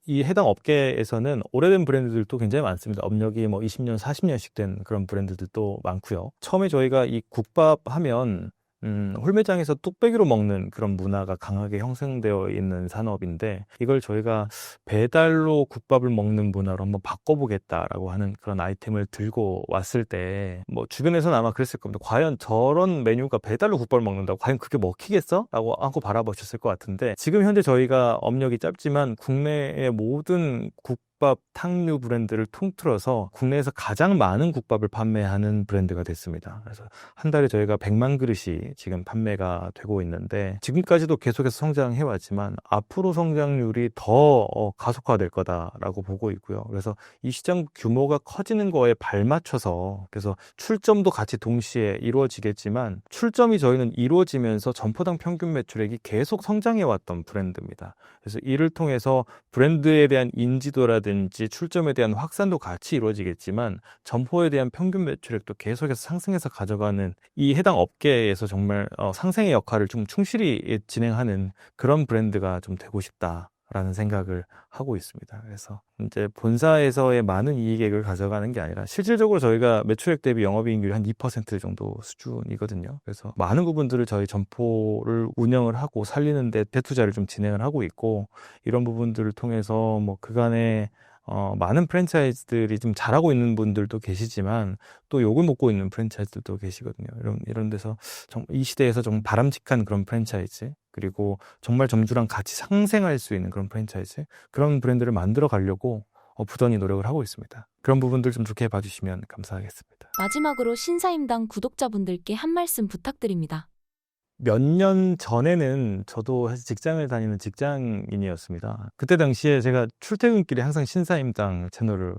Speaker 1: 이 해당 업계에서는 오래된 브랜드들도 굉장히 많습니다. 업력이 뭐 20년, 40년씩 된 그런 브랜드들도 많고요. 처음에 저희가 이 국밥 하면 홀매장에서 뚝배기로 먹는 그런 문화가 강하게 형성되어 있는 산업인데 이걸 저희가 배달로 국밥을 먹는 문화로 한번 바꿔보겠다라고 하는 그런 아이템을 들고 왔을 때 뭐 주변에서는 아마 그랬을 겁니다. 과연 저런 메뉴가 배달로 국밥을 먹는다고 과연 그게 먹히겠어? 라고 하고 바라보셨을 것 같은데 지금 현재 저희가 업력이 짧지만 국내의 모든 국밥 탕류 브랜드를 통틀어서 국내에서 가장 많은 국밥을 판매하는 브랜드가 됐습니다. 그래서 한 달에 저희가 100만 그릇이 지금 판매가 되고 있는데 지금까지도 계속해서 성장해 왔지만 앞으로 성장률이 더 가속화될 거다라고 보고 있고요. 그래서 이 시장 규모가 커지는 거에 발맞춰서 그래서 출점도 같이 동시에 이루어지겠지만 출점이 저희는 이루어지면서 점포당 평균 매출액이 계속 성장해 왔던 브랜드입니다. 그래서 이를 통해서 브랜드에 대한 인지도라든지 출점에 대한 확산도 같이 이루어지겠지만 점포에 대한 평균 매출액도 계속해서 상승해서 가져가는 이 해당 업계에서 정말 상생의 역할을 좀 충실히 진행하는 그런 브랜드가 좀 되고 싶다라는 생각을 하고 있습니다. 그래서 이제 본사에서의 많은 이익액을 가져가는 게 아니라 실질적으로 저희가 매출액 대비 영업이익률이 한 2% 정도 수준이거든요. 그래서 많은 부분들을 저희 점포를 운영을 하고 살리는데 대투자를 좀 진행을 하고 있고 이런 부분들을 통해서 뭐 그간에 많은 프랜차이즈들이 좀 잘하고 있는 분들도 계시지만 또 욕을 먹고 있는 프랜차이즈들도 계시거든요. 이런 데서 이 시대에서 좀 바람직한 그런 프랜차이즈 그리고 정말 점주랑 같이 상생할 수 있는 그런 프랜차이즈 그런 브랜드를 만들어 가려고 부단히 노력을 하고 있습니다. 그런 부분들 좀 좋게 봐주시면 감사하겠습니다.
Speaker 2: 마지막으로 신사임당 구독자분들께 한 말씀 부탁드립니다.
Speaker 1: 몇 년 전에는 저도 사실 직장을 다니는 직장인이었습니다. 그때 당시에 제가 출퇴근길에 항상 신사임당 채널을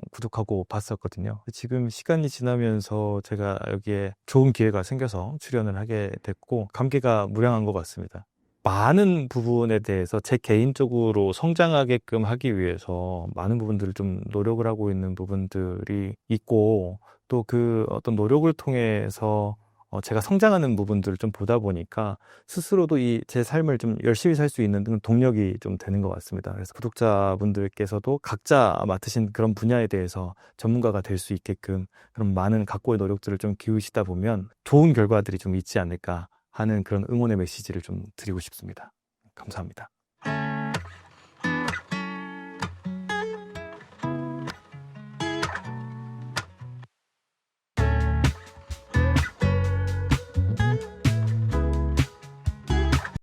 Speaker 1: 구독하고 봤었거든요. 지금 시간이 지나면서 제가 여기에 좋은 기회가 생겨서 출연을 하게 됐고 감개가 무량한 것 같습니다. 많은 부분에 대해서 제 개인적으로 성장하게끔 하기 위해서 많은 부분들을 좀 노력을 하고 있는 부분들이 있고 또 그 어떤 노력을 통해서 제가 성장하는 부분들을 좀 보다 보니까 스스로도 이 제 삶을 좀 열심히 살 수 있는 동력이 좀 되는 것 같습니다. 그래서 구독자분들께서도 각자 맡으신 그런 분야에 대해서 전문가가 될 수 있게끔 그런 많은 각고의 노력들을 좀 기울이시다 보면 좋은 결과들이 좀 있지 않을까 하는 그런 응원의 메시지를 좀 드리고 싶습니다. 감사합니다.